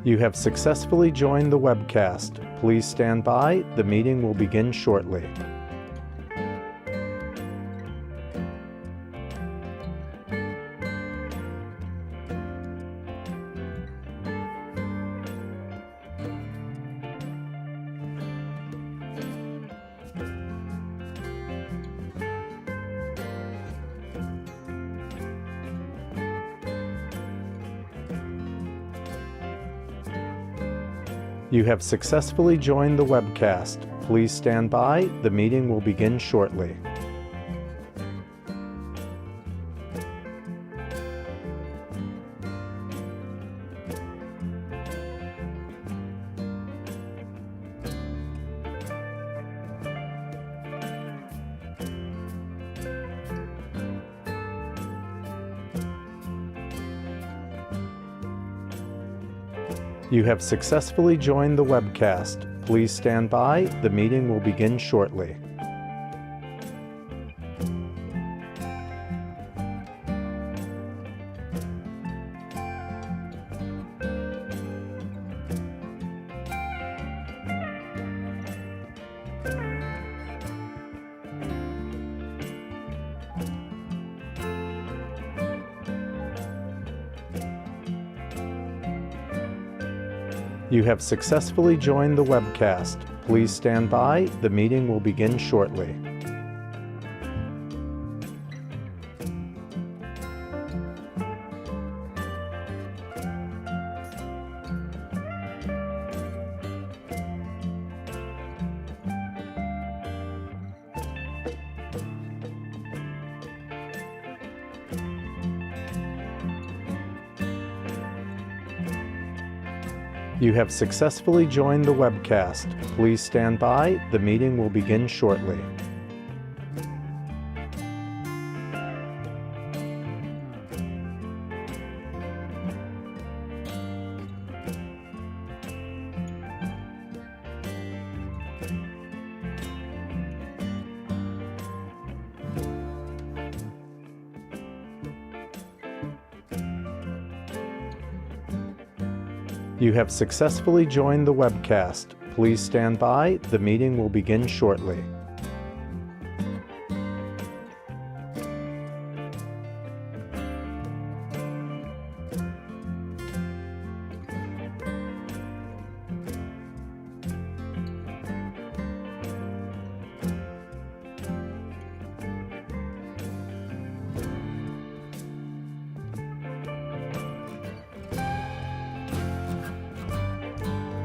You have successfully joined the webcast. Please stand by. The meeting will begin shortly. You have successfully joined the webcast. Please stand by. The meeting will begin shortly. You have successfully joined the webcast. Please stand by. The meeting will begin shortly. You have successfully joined the webcast. Please stand by. The meeting will begin shortly. You have successfully joined the webcast. Please stand by. The meeting will begin shortly. You have successfully joined the webcast. Please stand by. The meeting will begin shortly.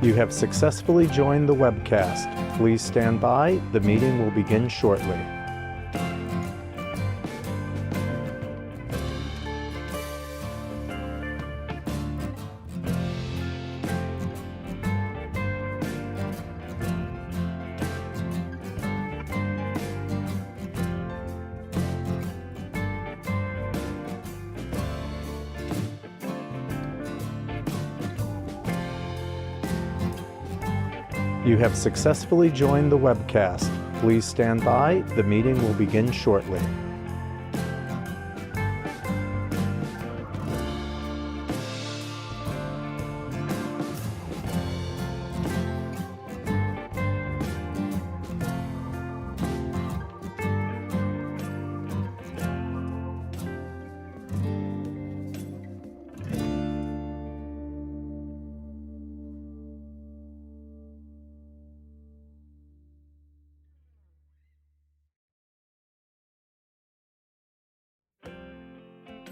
You have successfully joined the webcast. Please stand by. The meeting will begin shortly. You have successfully joined the webcast. Please stand by. The meeting will begin shortly.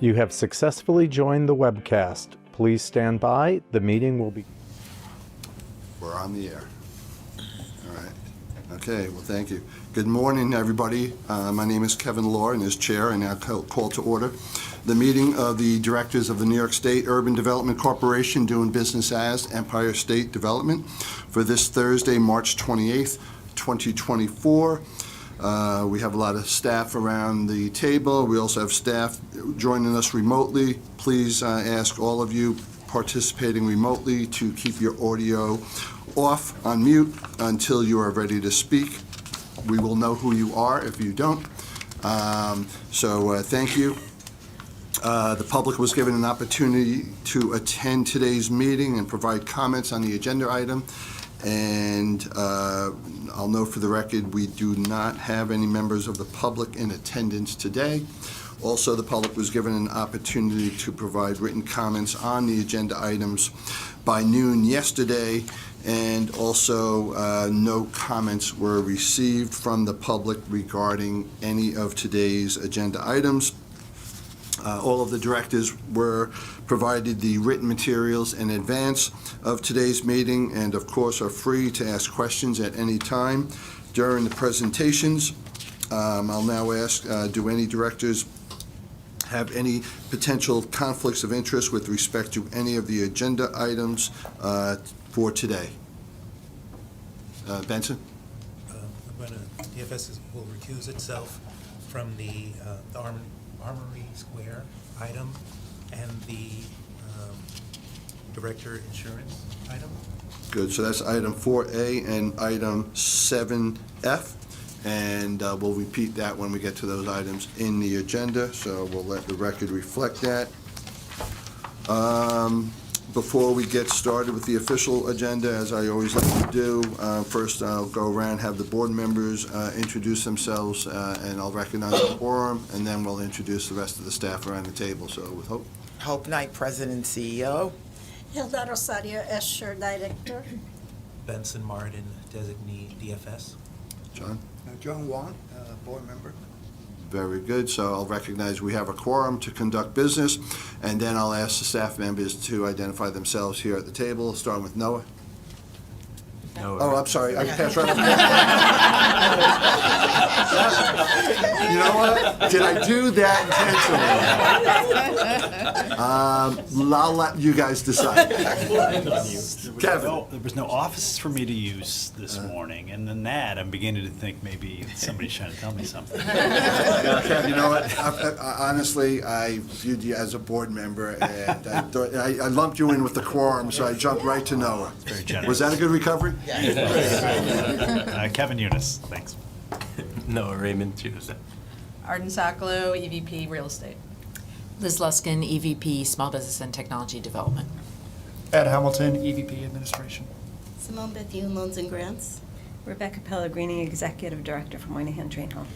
You have successfully joined the webcast. Please stand by. The meeting will be... We're on the air. All right. Okay, well, thank you. Good morning, everybody. My name is Kevin Lohr, and as chair, I now call to order the meeting of the directors of the New York State Urban Development Corporation, doing business as Empire State Development, for this Thursday, March 28th, 2024. We have a lot of staff around the table. We also have staff joining us remotely. Please ask all of you participating remotely to keep your audio off on mute until you are ready to speak. We will know who you are if you don't. So thank you. The public was given an opportunity to attend today's meeting and provide comments on the agenda item. And I'll note for the record, we do not have any members of the public in attendance today. Also, the public was given an opportunity to provide written comments on the agenda items by noon yesterday, and also no comments were received from the public regarding any of today's agenda items. All of the directors were provided the written materials in advance of today's meeting, and of course are free to ask questions at any time during the presentations. I'll now ask, do any directors have any potential conflicts of interest with respect to any of the agenda items for today? Benson? DFS will recuse itself from the Armory Square item and the director insurance item. Good, so that's item 4A and item 7F. And we'll repeat that when we get to those items in the agenda, so we'll let the record reflect that. Before we get started with the official agenda, as I always like to do, first I'll go around, have the board members introduce themselves, and I'll recognize the quorum, and then we'll introduce the rest of the staff around the table. So with Hope. Hope Knight, President and CEO. Hilda Rosario, Escher Director. Benson Martin, designee DFS. John? John Wong, board member. Very good. So I'll recognize we have a quorum to conduct business, and then I'll ask the staff members to identify themselves here at the table, starting with Noah. Oh, I'm sorry. I passed right up. You know what? Did I do that intentionally? I'll let you guys decide. Kevin. There was no office for me to use this morning, and then that, I'm beginning to think maybe somebody's trying to tell me something. Kevin, you know what? Honestly, I viewed you as a board member, and I lumped you in with the quorum, so I jumped right to Noah. Very generous. Was that a good recovery? Kevin Eunice, thanks. Noah Raymond, Tuesday. Arden Saclo, EVP Real Estate. Liz Luskin, EVP Small Business and Technology Development. Ed Hamilton, EVP Administration. Simone Bethune, Loans and Grants. Rebecca Pellegrini, Executive Director for Moynihan Train Hall.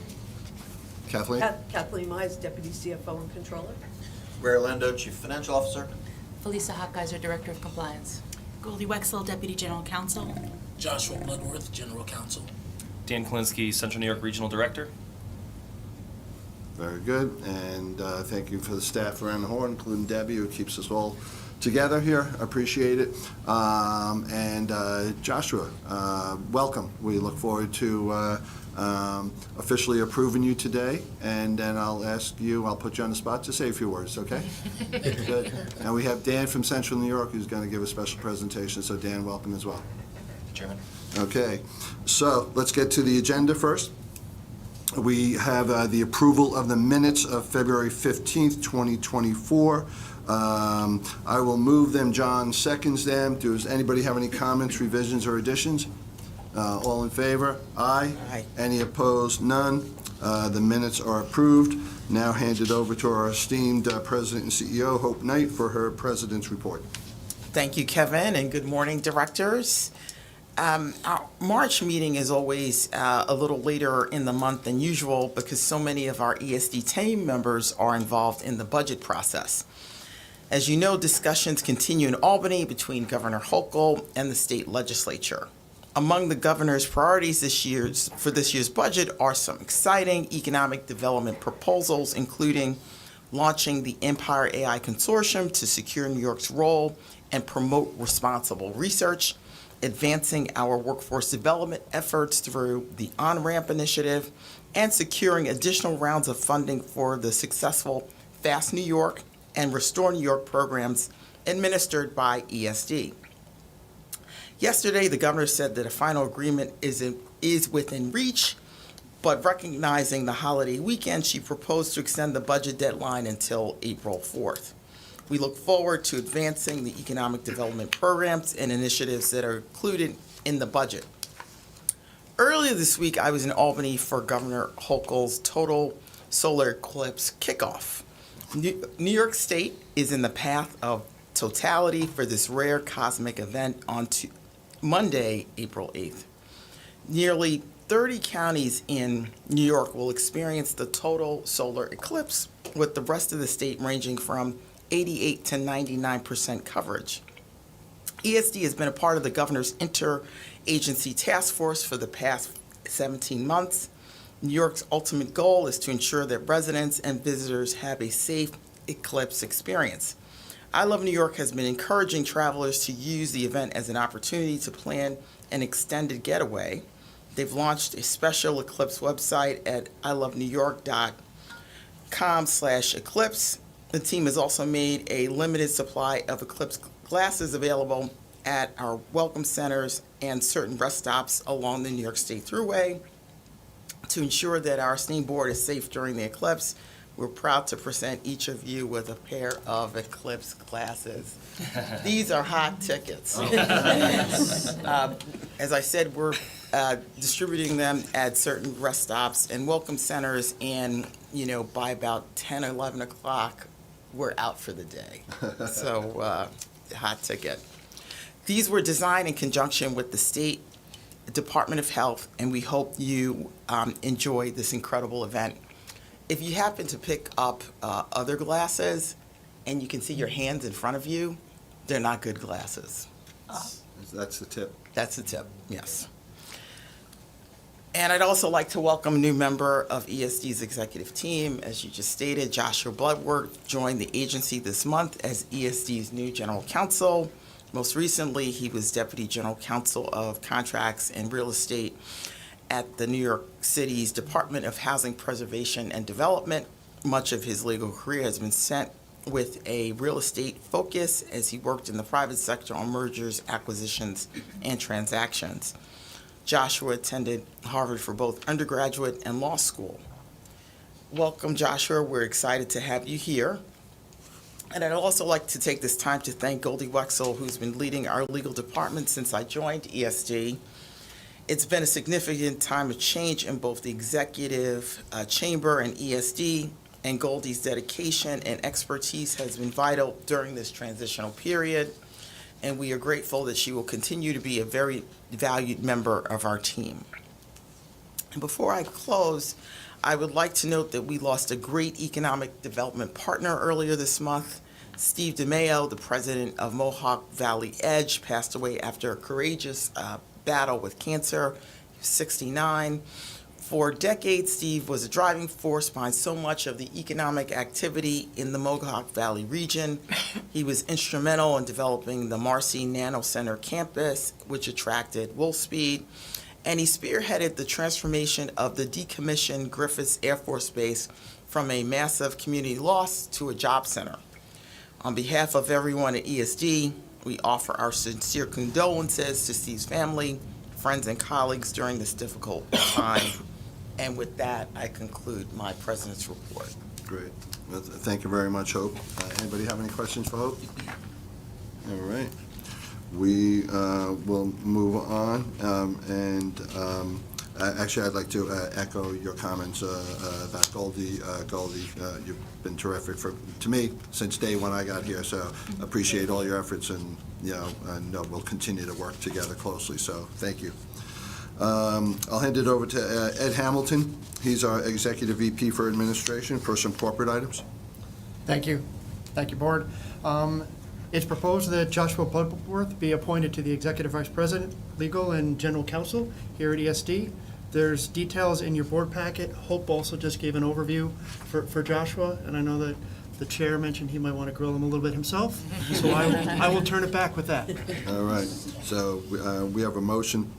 Kathleen? Kathleen Mize, Deputy CFO and Controller. Ray Orlando, Chief Financial Officer. Felisa Hochgeiser, Director of Compliance. Goldie Wexel, Deputy General Counsel. Joshua Bloodworth, General Counsel. Dan Kalinsky, Central New York Regional Director. Very good, and thank you for the staff around the horn, including Debbie, who keeps us all together here. Appreciate it. And Joshua, welcome. We look forward to officially approving you today, and then I'll put you on the spot to say a few words, okay? Good. And we have Dan from Central New York who's going to give a special presentation, so Dan, welcome as well. Chairman. Okay, so let's get to the agenda first. We have the approval of the minutes of February 15th, 2024. I will move them. John seconds them. Does anybody have any comments, revisions, or additions? All in favor? Aye. Aye. Any opposed? None. The minutes are approved. Now handed over to our esteemed President and CEO, Hope Knight, for her President's report. Thank you, Kevin, and good morning, directors. Our March meeting is always a little later in the month than usual because so many of our ESD team members are involved in the budget process. As you know, discussions continue in Albany between Governor Hochul and the state legislature. Among the governor's priorities for this year's budget are some exciting economic development proposals, including launching the Empire AI Consortium to secure New York's role and promote responsible research, advancing our workforce development efforts through the On-Ramp initiative, and securing additional rounds of funding for the successful Fast New York and Restore New York programs administered by ESD. Yesterday, the governor said that a final agreement is within reach, but recognizing the holiday weekend, she proposed to extend the budget deadline until April 4th. We look forward to advancing the economic development programs and initiatives that are included in the budget. Earlier this week, I was in Albany for Governor Hochul's total solar eclipse kickoff. New York State is in the path of totality for this rare cosmic event on Monday, April 8th. Nearly 30 counties in New York will experience the total solar eclipse, with the rest of the state ranging from 88 to 99% coverage. ESD has been a part of the governor's interagency task force for the past 17 months. New York's ultimate goal is to ensure that residents and visitors have a safe eclipse experience. I Love New York has been encouraging travelers to use the event as an opportunity to plan an extended getaway. They've launched a special eclipse website at ilovenewyork.com/eclipse. The team has also made a limited supply of eclipse glasses available at our welcome centers and certain rest stops along the New York State Thruway. To ensure that our esteemed board is safe during the eclipse, we're proud to present each of you with a pair of eclipse glasses. These are hot tickets. As I said, we're distributing them at certain rest stops and welcome centers, and by about 10 or 11 o'clock, we're out for the day. So, hot ticket. These were designed in conjunction with the State Department of Health, and we hope you enjoy this incredible event. If you happen to pick up other glasses and you can see your hands in front of you, they're not good glasses. That's the tip. That's the tip, yes. And I'd also like to welcome a new member of ESD's executive team. As you just stated, Joshua Bloodworth joined the agency this month as ESD's new general counsel. Most recently, he was Deputy General Counsel of Contracts and Real Estate at the New York City's Department of Housing Preservation and Development. Much of his legal career has been spent with a real estate focus as he worked in the private sector on mergers, acquisitions, and transactions. Joshua attended Harvard for both undergraduate and law school. Welcome, Joshua. We're excited to have you here. And I'd also like to take this time to thank Goldie Wexel, who's been leading our legal department since I joined ESD. It's been a significant time of change in both the executive chamber and ESD, and Goldie's dedication and expertise has been vital during this transitional period, and we are grateful that she will continue to be a very valued member of our team. And before I close, I would like to note that we lost a great economic development partner earlier this month. Steve DeMeo, the president of Mohawk Valley Edge, passed away after a courageous battle with cancer. He was 69. For decades, Steve was a driving force behind so much of the economic activity in the Mohawk Valley region. He was instrumental in developing the Marcy Nano Center campus, which attracted Wolfspeed, and he spearheaded the transformation of the decommissioned Griffiths Air Force Base from a massive community loss to a job center. On behalf of everyone at ESD, we offer our sincere condolences to Steve's family, friends, and colleagues during this difficult time. And with that, I conclude my president's report. Great. Well, thank you very much, Hope. Anybody have any questions for Hope? All right. We will move on, actually, I'd like to echo your comments about Goldie. Goldie, you've been terrific to me since day one I got here, so appreciate all your efforts, and we'll continue to work together closely, so thank you. I'll hand it over to Ed Hamilton. He's our Executive VP for Administration for some corporate items. Thank you. Thank you, Board. It's proposed that Joshua Bloodworth be appointed to the Executive Vice President, Legal and General Counsel here at ESD. There's details in your board packet. Hope also just gave an overview for Joshua, and I know that the chair mentioned he might want to grill him a little bit himself, so I will turn it back with that. All right. So we have a motion,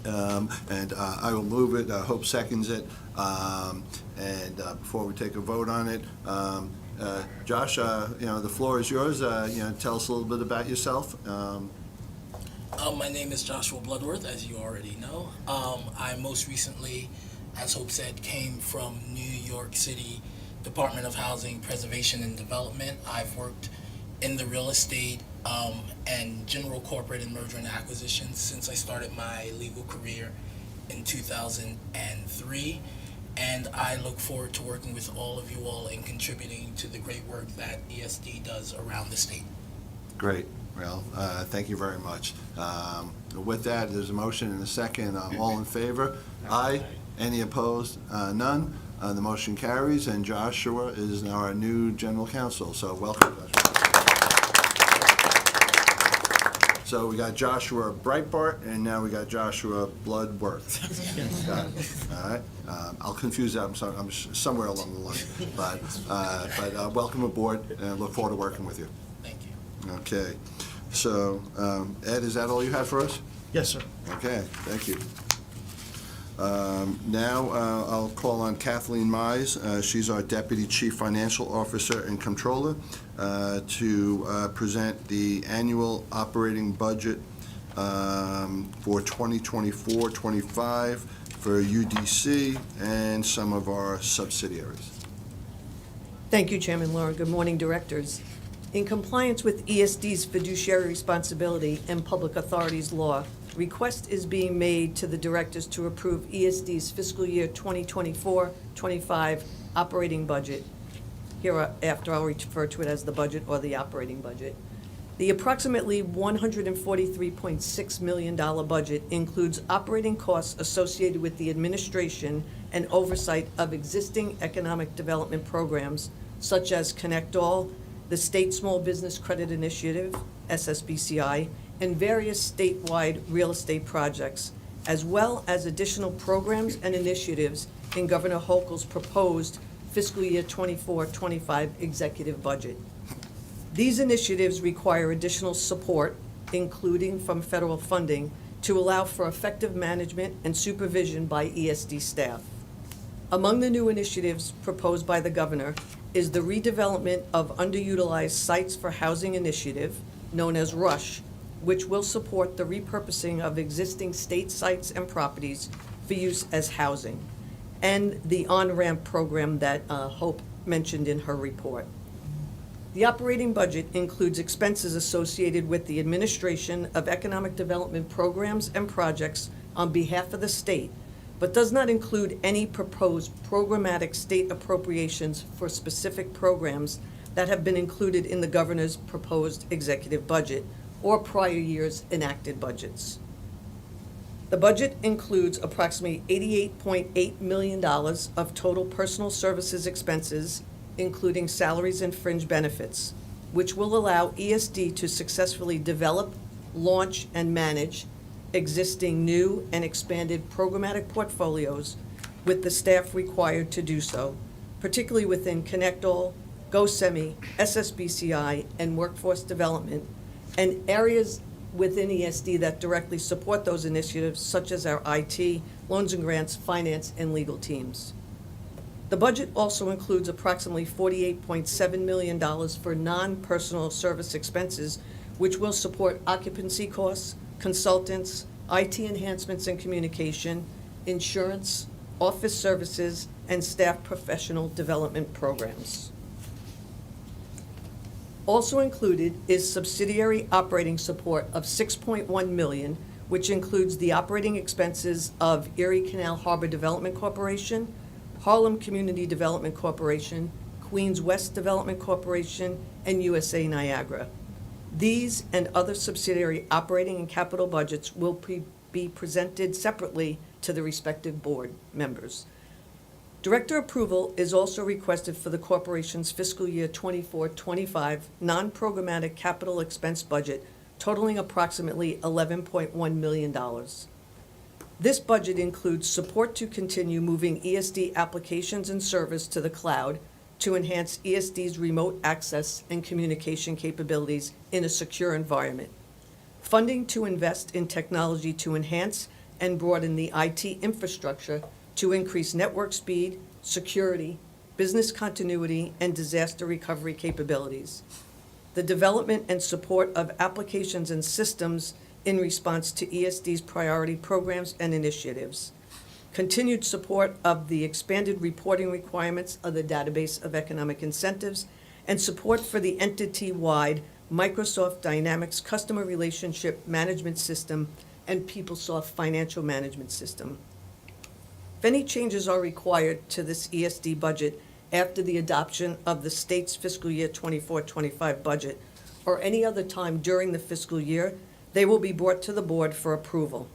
and I will move it. Hope seconds it. And before we take a vote on it, Josh, the floor is yours. Tell us a little bit about yourself. My name is Joshua Bloodworth, as you already know. I most recently, as Hope said, came from New York City Department of Housing Preservation and Development. I've worked in the real estate and general corporate and merger and acquisitions since I started my legal career in 2003. and I look forward to working with all of you all and contributing to the great work that ESD does around the state. Great. Well, thank you very much. With that, there's a motion and a second. All in favor? Aye. Any opposed? None. The motion carries, and Joshua is now our new general counsel. So welcome, Joshua. So we got Joshua Breitbart, and now we got Joshua Bloodworth. Got it. All right. I'll confuse that. I'm sorry. I'm somewhere along the line. But welcome aboard, and I look forward to working with you. Thank you. Okay. So, Ed, is that all you have for us? Yes, sir. Okay, thank you. Now, I'll call on Kathleen Mize. She's our Deputy Chief Financial Officer and Controller to present the annual operating budget for 2024-25 for UDC and some of our subsidiaries. Thank you, Chairman Laura. Good morning, directors. In compliance with ESD's fiduciary responsibility and public authorities law, request is being made to the directors to approve ESD's fiscal year 2024-25 operating budget. Hereafter, I'll refer to it as the budget or the operating budget. The approximately $143.6 million budget includes operating costs associated with the administration and oversight of existing economic development programs such as Connect All, the State Small Business Credit Initiative, SSBCI, and various statewide real estate projects, as well as additional programs and initiatives in Governor Hochul's proposed fiscal year 24-25 executive budget. These initiatives require additional support, including from federal funding, to allow for effective management and supervision by ESD staff. Among the new initiatives proposed by the governor is the redevelopment of underutilized sites for housing initiative, known as RUSH, which will support the repurposing of existing state sites and properties for use as housing, and the on-ramp program that Hope mentioned in her report. The operating budget includes expenses associated with the administration of economic development programs and projects on behalf of the state, but does not include any proposed programmatic state appropriations for specific programs that have been included in the governor's proposed executive budget or prior years' enacted budgets. The budget includes approximately $88.8 million of total personal services expenses, including salaries and fringe benefits, which will allow ESD to successfully develop, launch, and manage existing new and expanded programmatic portfolios with the staff required to do so, particularly within Connect All, GoSemi, SSBCI, and workforce development, and areas within ESD that directly support those initiatives, such as our IT, loans and grants, finance, and legal teams. The budget also includes approximately $48.7 million for non-personal service expenses, which will support occupancy costs, consultants, IT enhancements and communication, insurance, office services, and staff professional development programs. Also included is subsidiary operating support of $6.1 million, which includes the operating expenses of Erie Canal Harbor Development Corporation, Harlem Community Development Corporation, Queens West Development Corporation, and USA Niagara. These and other subsidiary operating and capital budgets will be presented separately to the respective board members. Director approval is also requested for the corporation's fiscal year 24-25 non-programmatic capital expense budget totaling approximately $11.1 million. This budget includes support to continue moving ESD applications and service to the cloud to enhance ESD's remote access and communication capabilities in a secure environment, funding to invest in technology to enhance and broaden the IT infrastructure to increase network speed, security, business continuity, and disaster recovery capabilities, the development and support of applications and systems in response to ESD's priority programs and initiatives, continued support of the expanded reporting requirements of the Database of Economic Incentives, and support for the entity-wide Microsoft Dynamics Customer Relationship Management System and PeopleSoft Financial Management System. If any changes are required to this ESD budget after the adoption of the state's fiscal year 24-25 budget, or any other time during the fiscal year, they will be brought to the board for approval.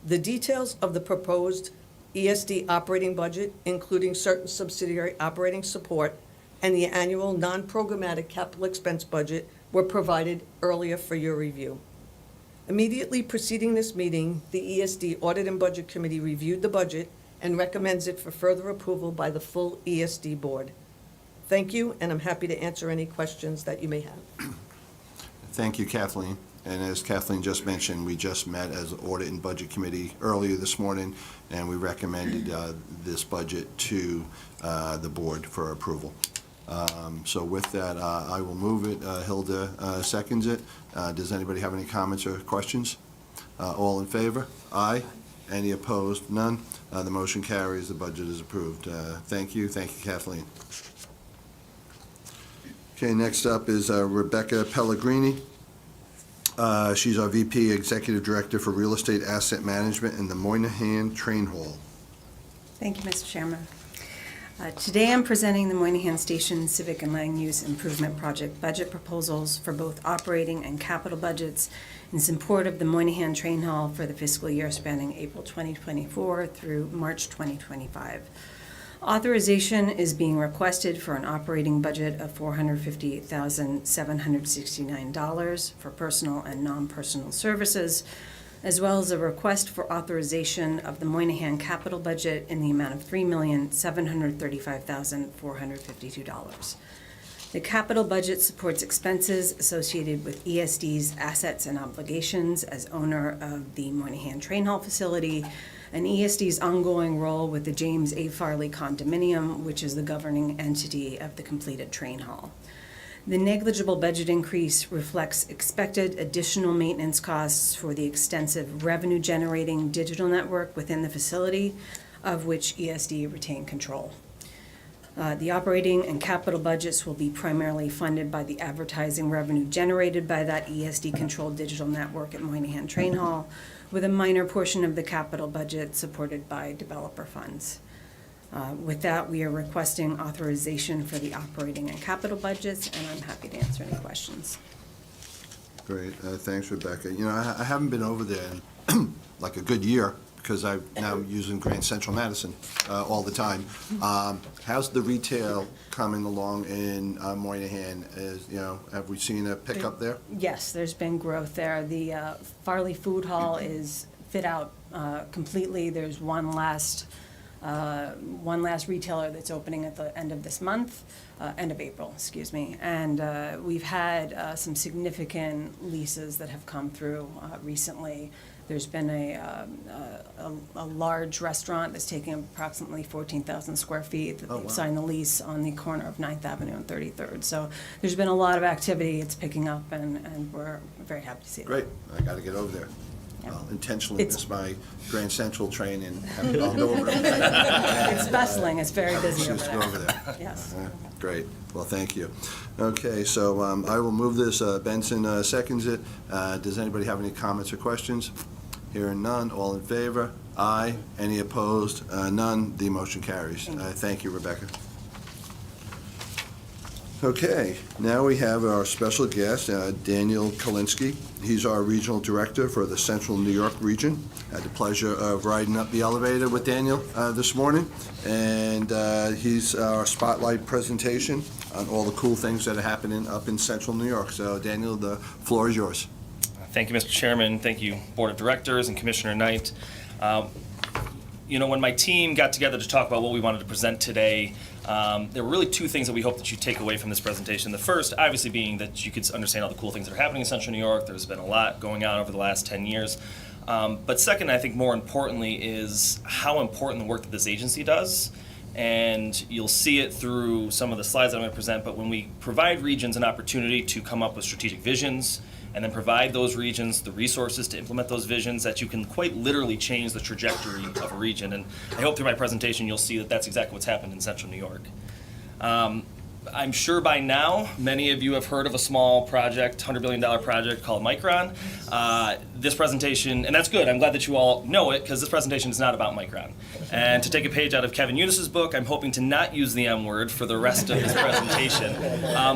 The details of the proposed ESD operating budget, including certain subsidiary operating support, and the annual non-programmatic capital expense budget were provided earlier for your review. Immediately preceding this meeting, the ESD Audit and Budget Committee reviewed the budget and recommends it for further approval by the full ESD board. Thank you, and I'm happy to answer any questions that you may have. Thank you, Kathleen. And as Kathleen just mentioned, we just met as Audit and Budget Committee earlier this morning, and we recommended this budget to the board for approval. So with that, I will move it. Hilda seconds it. Does anybody have any comments or questions? All in favor? Aye. Any opposed? None. The motion carries. The budget is approved. Thank you. Thank you, Kathleen. Okay, next up is Rebecca Pellegrini. She's our VP Executive Director for Real Estate Asset Management in the Moynihan Train Hall. Thank you, Mr. Chairman. Today I'm presenting the Moynihan Station Civic and Land Use Improvement Project budget proposals for both operating and capital budgets in support of the Moynihan Train Hall for the fiscal year spanning April 2024 through March 2025. Authorization is being requested for an operating budget of $458,769 for personal and non-personal services, as well as a request for authorization of the Moynihan capital budget in the amount of $3,735,452. The capital budget supports expenses associated with ESD's assets and obligations as owner of the Moynihan Train Hall facility, and ESD's ongoing role with the James A. Farley condominium, which is the governing entity of the completed train hall. The negligible budget increase reflects expected additional maintenance costs for the extensive revenue-generating digital network within the facility, of which ESD retained control. The operating and capital budgets will be primarily funded by the advertising revenue generated by that ESD-controlled digital network at Moynihan Train Hall, with a minor portion of the capital budget supported by developer funds. With that, we are requesting authorization for the operating and capital budgets, and I'm happy to answer any questions. Great. Thanks, Rebecca. You know, I haven't been over there in like a good year because I'm now using Grand Central Madison all the time. How's the retail coming along in Moynihan? Have we seen a pickup there? Yes, there's been growth there. The Farley Food Hall is fit out completely. There's one last retailer that's opening at the end of this month, end of April, excuse me. And we've had some significant leases that have come through recently. There's been a large restaurant that's taking approximately 14,000 square feet that they've signed the lease on the corner of 9th Avenue and 33rd. So there's been a lot of activity. It's picking up, and we're very happy to see it. Great. I got to get over there. I'll intentionally miss my Grand Central train and have to go over it. It's bustling. It's very busy over Just there. go over there. Yes. Great. Well, thank you. Okay, so I will move this. Benson seconds it. Does anybody have any comments or questions? Hearing none. All in favor? Aye. Any opposed? None. The motion carries. Thank you, Rebecca. Okay, now we have our special guest, Daniel Kalinsky. He's our Regional Director for the Central New York region. I had the pleasure of riding up the elevator with Daniel this morning, and he's our spotlight presentation on all the cool things that are happening up in Central New York. So, Daniel, the floor is yours. Thank you, Mr. Chairman. Thank you, Board of Directors and Commissioner Knight. When my team got together to talk about what we wanted to present today, there were really two things that we hope that you take away from this presentation. The first, obviously, being that you could understand all the cool things that are happening in Central New York. There's been a lot going on over the last 10 years. But second, I think more importantly, is how important the work that this agency does. And you'll see it through some of the slides that I'm going to present, but when we provide regions an opportunity to come up with strategic visions, and then provide those regions the resources to implement those visions, that you can quite literally change the trajectory of a region. And I hope through my presentation you'll see that that's exactly what's happened in Central New York. I'm sure by now many of you have heard of a small project, $100 billion project called Micron. This presentation, and that's good, I'm glad that you all know it, because this presentation is not about Micron. And to take a page out of Kevin Eunice's book, I'm hoping to not use the M word for the rest of this presentation.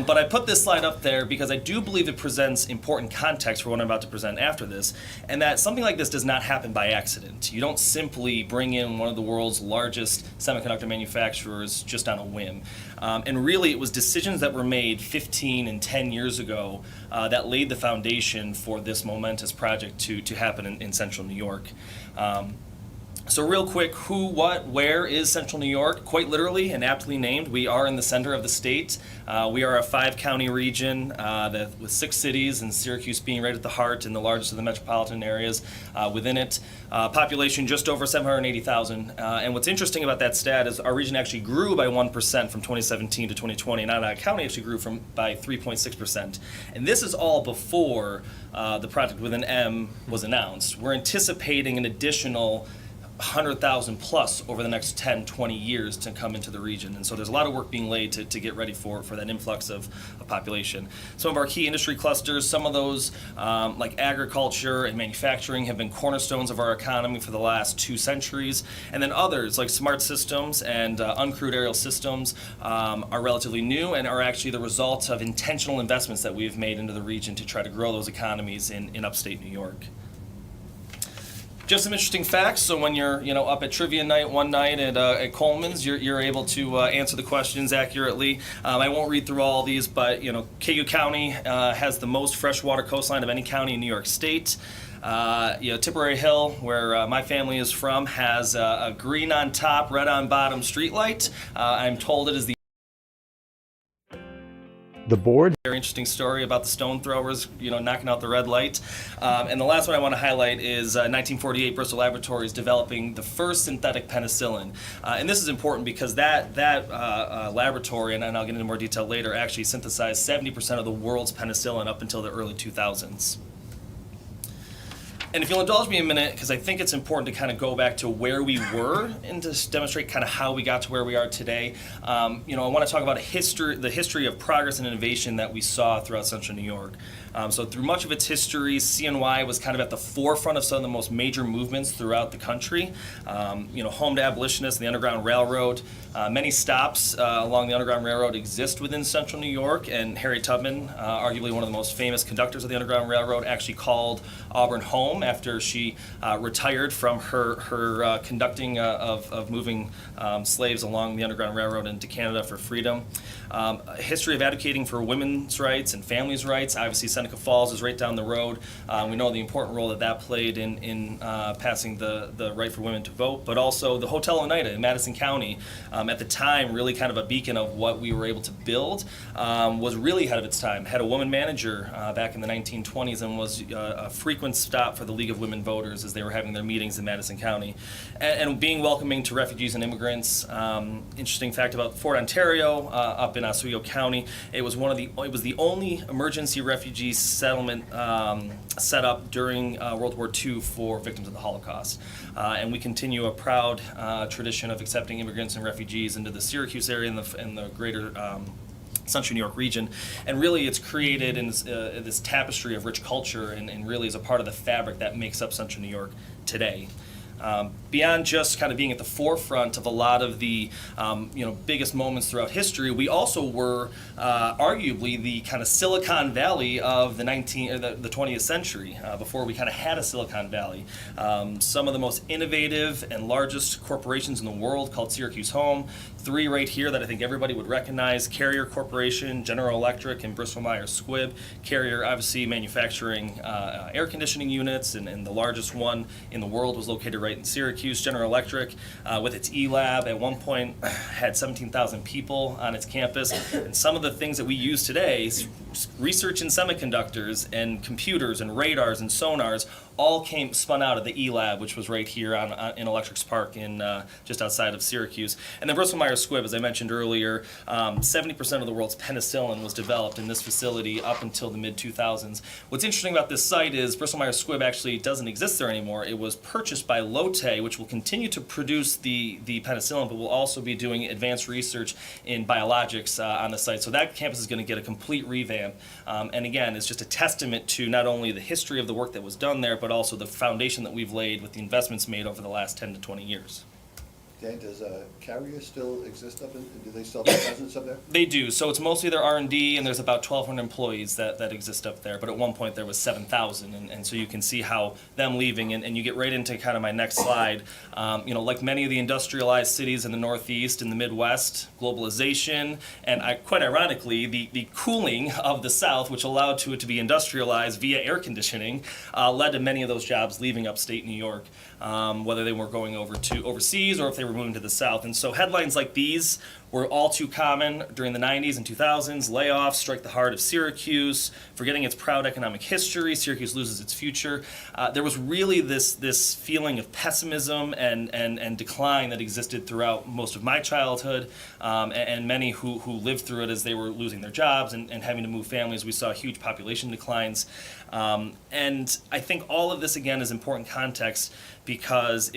But I put this slide up there because I do believe it presents important context for what I'm about to present after this, and that something like this does not happen by accident. You don't simply bring in one of the world's largest semiconductor manufacturers just on a whim. And really, it was decisions that were made 15 and 10 years ago that laid the foundation for this momentous project to happen in Central New York. So real quick, who, what, where is Central New York? Quite literally and aptly named, we are in the center of the state. We are a 5-county region with 6 cities, and Syracuse being right at the heart and the largest of the metropolitan areas within it. Population just over 780,000. And what's interesting about that stat is our region actually grew by 1% from 2017 to 2020, and Onondaga County actually grew by 3.6%. And this is all before the project with an M was announced. We're anticipating an additional 100,000 plus over the next 10, 20 years to come into the region. And so there's a lot of work being laid to get ready for that influx of population. Some of our key industry clusters, some of those like agriculture and manufacturing have been cornerstones of our economy for the last 2 centuries. And then others like smart systems and uncrewed aerial systems are relatively new and are actually the result of intentional investments that we've made into the region to try to grow those economies in upstate New York. Just some interesting facts. So when you're, up at trivia night one night at Coleman's, you're able to answer the questions accurately. I won't read through all these, but Cayuga County has the most freshwater coastline of any county in New York State. Tipperary Hill, where my family is from, has a green on top, red on bottom streetlight. I'm told it is the board. Very interesting story about the stone throwers, knocking out the red light. And the last one I want to highlight is 1948 Bristol Laboratories developing the first synthetic penicillin. And this is important because that laboratory, and I'll get into more detail later, actually synthesized 70% of the world's penicillin up until the early 2000s. And if you'll indulge me a minute, because I think it's important to kind of go back to where we were and to demonstrate kind of how we got to where we are today. I want to talk about the history of progress and innovation that we saw throughout Central New York. So through much of its history, CNY was kind of at the forefront of some of the most major movements throughout the country. Home to abolitionists, the Underground Railroad. Many stops along the Underground Railroad exist within Central New York, and Harriet Tubman, arguably one of the most famous conductors of the Underground Railroad, actually called Auburn home after she retired from her conducting of moving slaves along the Underground Railroad into Canada for freedom. A history of advocating for women's rights and families' rights. Obviously, Seneca Falls is right down the road. We know the important role that played in passing the right for women to vote, but also the Hotel Oneida in Madison County, at the time really kind of a beacon of what we were able to build, was really ahead of its time. Had a woman manager back in the 1920s and was a frequent stop for the League of Women Voters as they were having their meetings in Madison County. And being welcoming to refugees and immigrants. Interesting fact about Fort Ontario up in Oswego County, it was the only emergency refugee settlement set up during World War II for victims of the Holocaust. And we continue a proud tradition of accepting immigrants and refugees into the Syracuse area and the greater Central New York region. And really it's created in this tapestry of rich culture and really is a part of the fabric that makes up Central New York today. Beyond just kind of being at the forefront of a lot of the biggest moments throughout history, we also were arguably the kind of Silicon Valley of the 20th century, before we kind of had a Silicon Valley. Some of the most innovative and largest corporations in the world called Syracuse home. 3 right here that I think everybody would recognize: Carrier Corporation, General Electric, and Bristol Myers Squibb. Carrier obviously manufacturing air conditioning units, and the largest one in the world was located right in Syracuse. General Electric, with its E-Lab, at one point had 17,000 people on its campus. And some of the things that we use today, research in semiconductors and computers and radars and sonars, all spun out of the E-Lab, which was right here in Electrics Park in just outside of Syracuse. And then Bristol Myers Squibb, as I mentioned earlier, 70% of the world's penicillin was developed in this facility up until the mid-2000s. What's interesting about this site is Bristol Myers Squibb actually doesn't exist there anymore. It was purchased by Lotte, which will continue to produce the penicillin, but will also be doing advanced research in biologics on the site. So that campus is going to get a complete revamp. And again, it's just a testament to not only the history of the work that was done there, but also the foundation that we've laid with the investments made over the last 10 to 20 years. Dan, does Carrier still exist up in, do they still have a presence up there? They do. So it's mostly their R&D, and there's about 1,200 employees that exist up there. But at one point there was 7,000, and so you can see how them leaving, and you get right into kind of my next slide. Like many of the industrialized cities in the Northeast and the Midwest, globalization, and quite ironically, the cooling of the South, which allowed it to be industrialized via air conditioning, led to many of those jobs leaving upstate New York, whether they were going over to overseas or if they were moving to the South. And so headlines like these were all too common during the 90s and 2000s. Layoffs strike the heart of Syracuse, forgetting its proud economic history. Syracuse loses its future. There was really this feeling of pessimism and decline that existed throughout most of my childhood, and many who lived through it as they were losing their jobs and having to move families. We saw huge population declines. And I think all of this, again, is important context because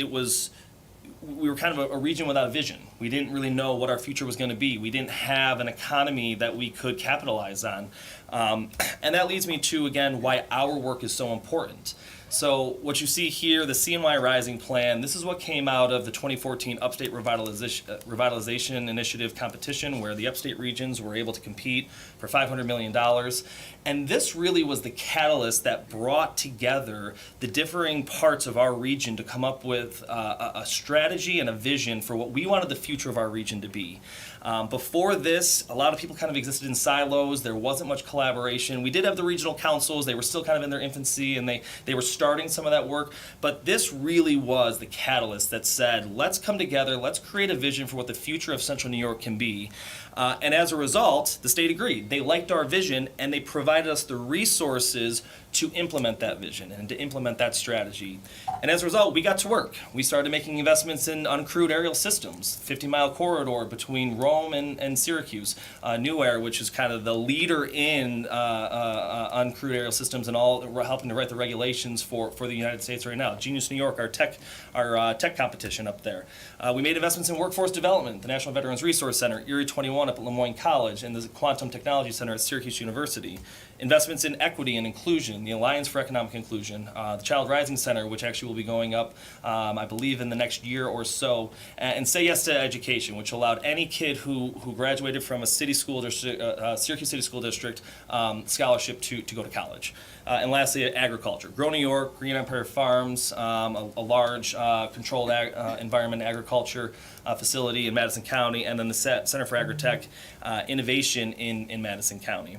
we were kind of a region without a vision. We didn't really know what our future was going to be. We didn't have an economy that we could capitalize on. And that leads me to, again, why our work is so important. So what you see here, the CNY Rising Plan, this is what came out of the 2014 Upstate Revitalization Initiative competition, where the upstate regions were able to compete for $500 million. And this really was the catalyst that brought together the differing parts of our region to come up with a strategy and a vision for what we wanted the future of our region to be. Before this, a lot of people kind of existed in silos. There wasn't much collaboration. We did have the regional councils. They were still kind of in their infancy, and they were starting some of that work. But this really was the catalyst that said, let's come together, let's create a vision for what the future of Central New York can be. And as a result, the state agreed. They liked our vision, and they provided us the resources to implement that vision and to implement that strategy. And as a result, we got to work. We started making investments in uncrewed aerial systems, 50-mile corridor between Rome and Syracuse, New Air, which is kind of the leader in uncrewed aerial systems and all helping to write the regulations for the United States right now. Genius New York, our tech competition up there. We made investments in workforce development, the National Veterans Resource Center, Erie 21 up at Lemoyne College, and the Quantum Technology Center at Syracuse University. Investments in equity and inclusion, the Alliance for Economic Inclusion, the Child Rising Center, which actually will be going up, I believe, in the next year or so, and Say Yes to Education, which allowed any kid who graduated from a city school district, Syracuse City School District, scholarship to go to college. And lastly, agriculture. Grow New York, Green Empire Farms, a large controlled environment agriculture facility in Madison County, and then the Center for Agritech Innovation in Madison County.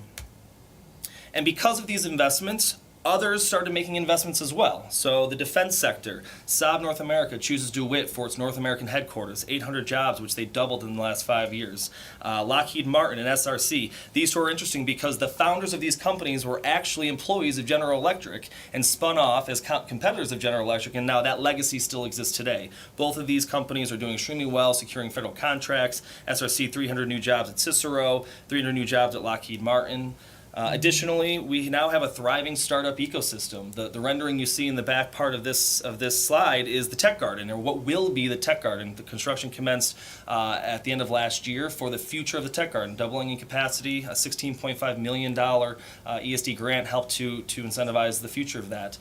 And because of these investments, others started making investments as well. So the defense sector, Saab North America chooses DeWitt for its North American headquarters, 800 jobs, which they doubled in the last 5 years. Lockheed Martin and SRC. These two are interesting because the founders of these companies were actually employees of General Electric and spun off as competitors of General Electric, and now that legacy still exists today. Both of these companies are doing extremely well, securing federal contracts. SRC, 300 new jobs at Cicero, 300 new jobs at Lockheed Martin. Additionally, we now have a thriving startup ecosystem. The rendering you see in the back part of this slide is the Tech Garden, or what will be the Tech Garden. The construction commenced at the end of last year for the future of the Tech Garden, doubling in capacity. A $16.5 million ESD grant helped to incentivize the future of that.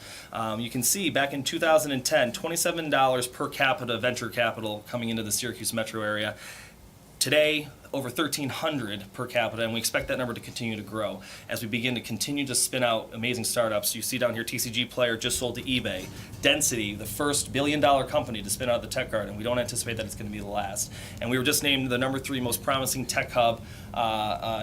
You can see back in 2010, $27 per capita venture capital coming into the Syracuse metro area. Today, over $1,300 per capita, and we expect that number to continue to grow as we begin to continue to spin out amazing startups. You see down here, TCG Player just sold to eBay. Density, the first billion-dollar company to spin out the Tech Garden. We don't anticipate that it's going to be the last. And we were just named the #3 most promising tech hub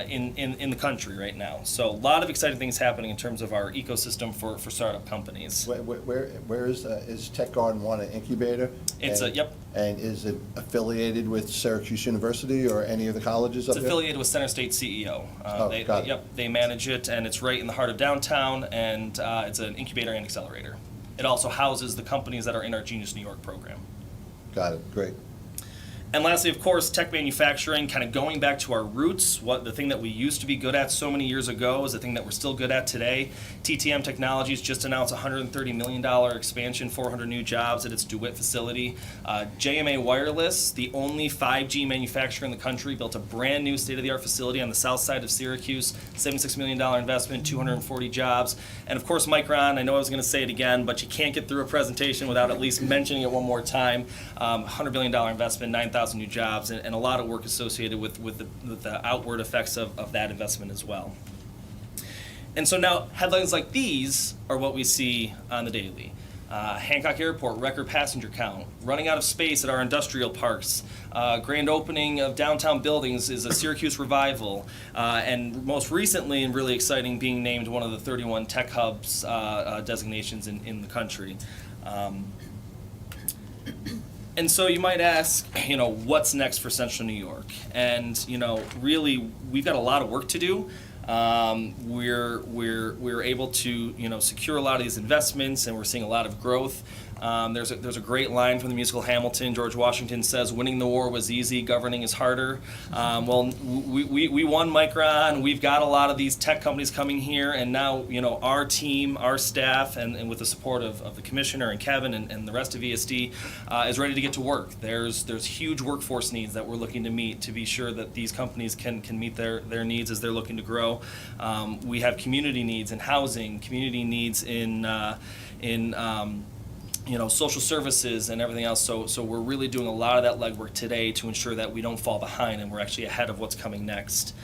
in the country right now. So a lot of exciting things happening in terms of our ecosystem for startup companies. Where is Tech Garden one an incubator? Yep. And is it affiliated with Syracuse University or any of the colleges up there? It's affiliated with Center State CEO. Got it. They manage it, and it's right in the heart of downtown, and it's an incubator and accelerator. It also houses the companies that are in our Genius New York program. Got it, great. And lastly, of course, tech manufacturing, kind of going back to our roots, the thing that we used to be good at so many years ago is the thing that we're still good at today. TTM Technologies just announced a $130 million expansion, 400 new jobs at its DeWitt facility. JMA Wireless, the only 5G manufacturer in the country, built a brand new state-of-the-art facility on the south side of Syracuse, $76 million investment, 240 jobs. And of course, Micron, I know I was going to say it again, but you can't get through a presentation without at least mentioning it one more time. $100 billion investment, 9,000 new jobs, and a lot of work associated with the outward effects of that investment as well. And so now headlines like these are what we see on the daily. Hancock Airport, record passenger count. Running out of space at our industrial parks. Grand opening of downtown buildings is a Syracuse revival. And most recently, and really exciting, being named one of the 31 tech hubs designations in the country. And so you might ask, what's next for Central New York? And, really, we've got a lot of work to do. We're able to, secure a lot of these investments, and we're seeing a lot of growth. There's a great line from the musical Hamilton. George Washington says, "Winning the war was easy, governing is harder." Well, we won Micron. We've got a lot of these tech companies coming here, and now our team, our staff, and with the support of the commissioner and Kevin and the rest of ESD, is ready to get to work. There's huge workforce needs that we're looking to meet to be sure that these companies can meet their needs as they're looking to grow. We have community needs in housing, community needs in social services and everything else. So we're really doing a lot of that legwork today to ensure that we don't fall behind and we're actually ahead of what's coming next.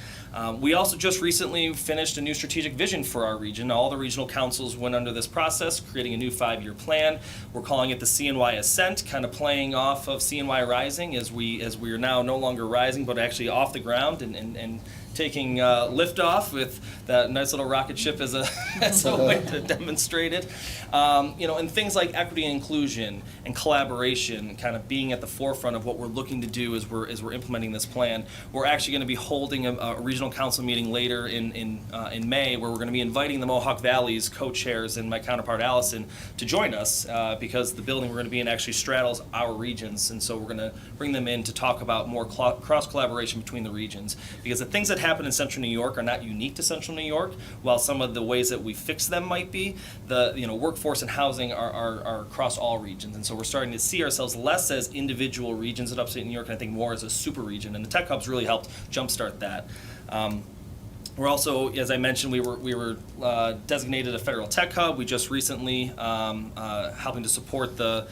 We also just recently finished a new strategic vision for our region. All the regional councils went under this process, creating a new 5-year plan. We're calling it the CNY Ascent, kind of playing off of CNY Rising as we are now no longer rising, but actually off the ground and taking liftoff with that nice little rocket ship as a way to demonstrate it. And things like equity and inclusion and collaboration, kind of being at the forefront of what we're looking to do as we're implementing this plan. We're actually going to be holding a regional council meeting later in May, where we're going to be inviting the Mohawk Valley's co-chairs and my counterpart Allison to join us because the building we're going to be in actually straddles our regions, and so we're going to bring them in to talk about more cross collaboration between the regions, because the things that happen in Central New York are not unique to Central New York. While some of the ways that we fix them might be, the workforce and housing are across all regions, and so we're starting to see ourselves less as individual regions in upstate New York, and I think more as a super region. And the tech hubs really helped jumpstart that. We're also, as I mentioned, we were designated a federal tech hub. We just recently helping to support the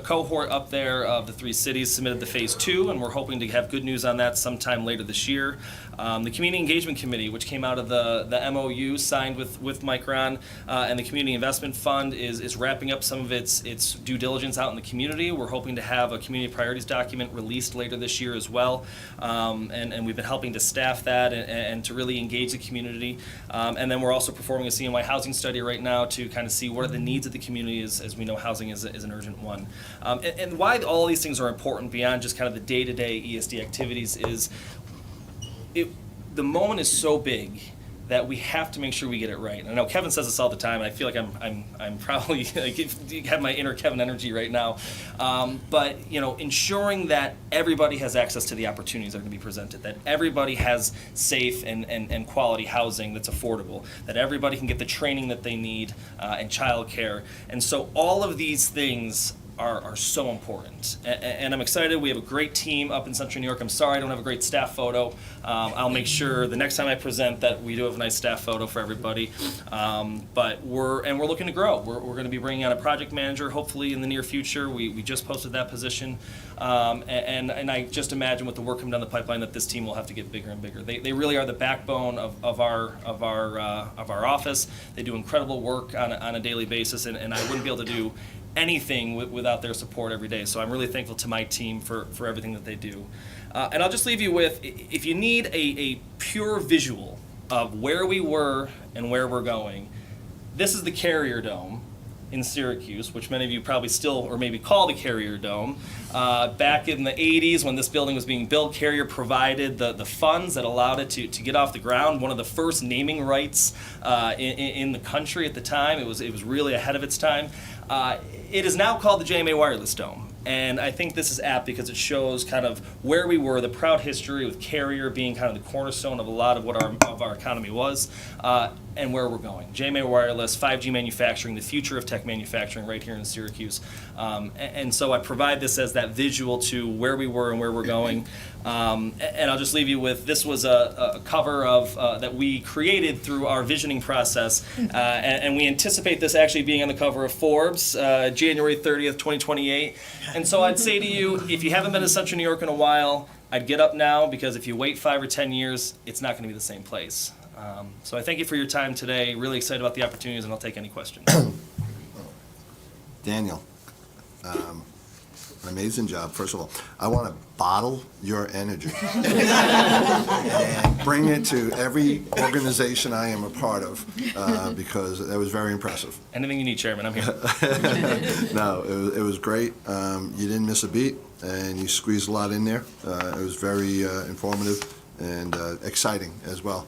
cohort up there of the 3 cities submitted the phase 2, and we're hoping to have good news on that sometime later this year. The Community Engagement Committee, which came out of the MOU signed with Micron and the Community Investment Fund, is wrapping up some of its due diligence out in the community. We're hoping to have a community priorities document released later this year as well, and we've been helping to staff that and to really engage the community. And then we're also performing a CNY housing study right now to kind of see what are the needs of the community, as we know housing is an urgent one. And why all these things are important beyond just kind of the day-to-day ESD activities is the moment is so big that we have to make sure we get it right. And I know Kevin says this all the time, and I feel like I'm probably have my inner Kevin energy right now. But ensuring that everybody has access to the opportunities that are going to be presented, that everybody has safe and quality housing that's affordable, that everybody can get the training that they need and childcare. And so all of these things are so important, and I'm excited. We have a great team up in Central New York. I'm sorry I don't have a great staff photo. I'll make sure the next time I present that we do have a nice staff photo for everybody. But we're looking to grow. We're going to be bringing on a project manager hopefully in the near future. We just posted that position, and I just imagine with the work coming down the pipeline that this team will have to get bigger and bigger. They really are the backbone of our office. They do incredible work on a daily basis, and I wouldn't be able to do anything without their support every day. So I'm really thankful to my team for everything that they do. And I'll just leave you with, if you need a pure visual of where we were and where we're going, this is the Carrier Dome in Syracuse, which many of you probably still or maybe call the Carrier Dome. Back in the 80s when this building was being built, Carrier provided the funds that allowed it to get off the ground. One of the first naming rights in the country at the time. It was really ahead of its time. It is now called the JMA Wireless Dome. And I think this is apt because it shows kind of where we were, the proud history with Carrier being kind of the cornerstone of a lot of what our economy was, and where we're going. JMA Wireless, 5G manufacturing, the future of tech manufacturing right here in Syracuse. And so I provide this as that visual to where we were and where we're going. And I'll just leave you with, this was a cover of that we created through our visioning process, and we anticipate this actually being on the cover of Forbes, January 30th, 2028. And so I'd say to you, if you haven't been to Central New York in a while, I'd get up now, because if you wait 5 or 10 years, it's not going to be the same place. So I thank you for your time today. Really excited about the opportunities, and I'll take any questions. Daniel, amazing job. First of all, I want to bottle your energy and bring it to every organization I am a part of, because that was very impressive. Anything you need, Chairman, I'm here. No, it was great. You didn't miss a beat, and you squeezed a lot in there. It was very informative and exciting as well.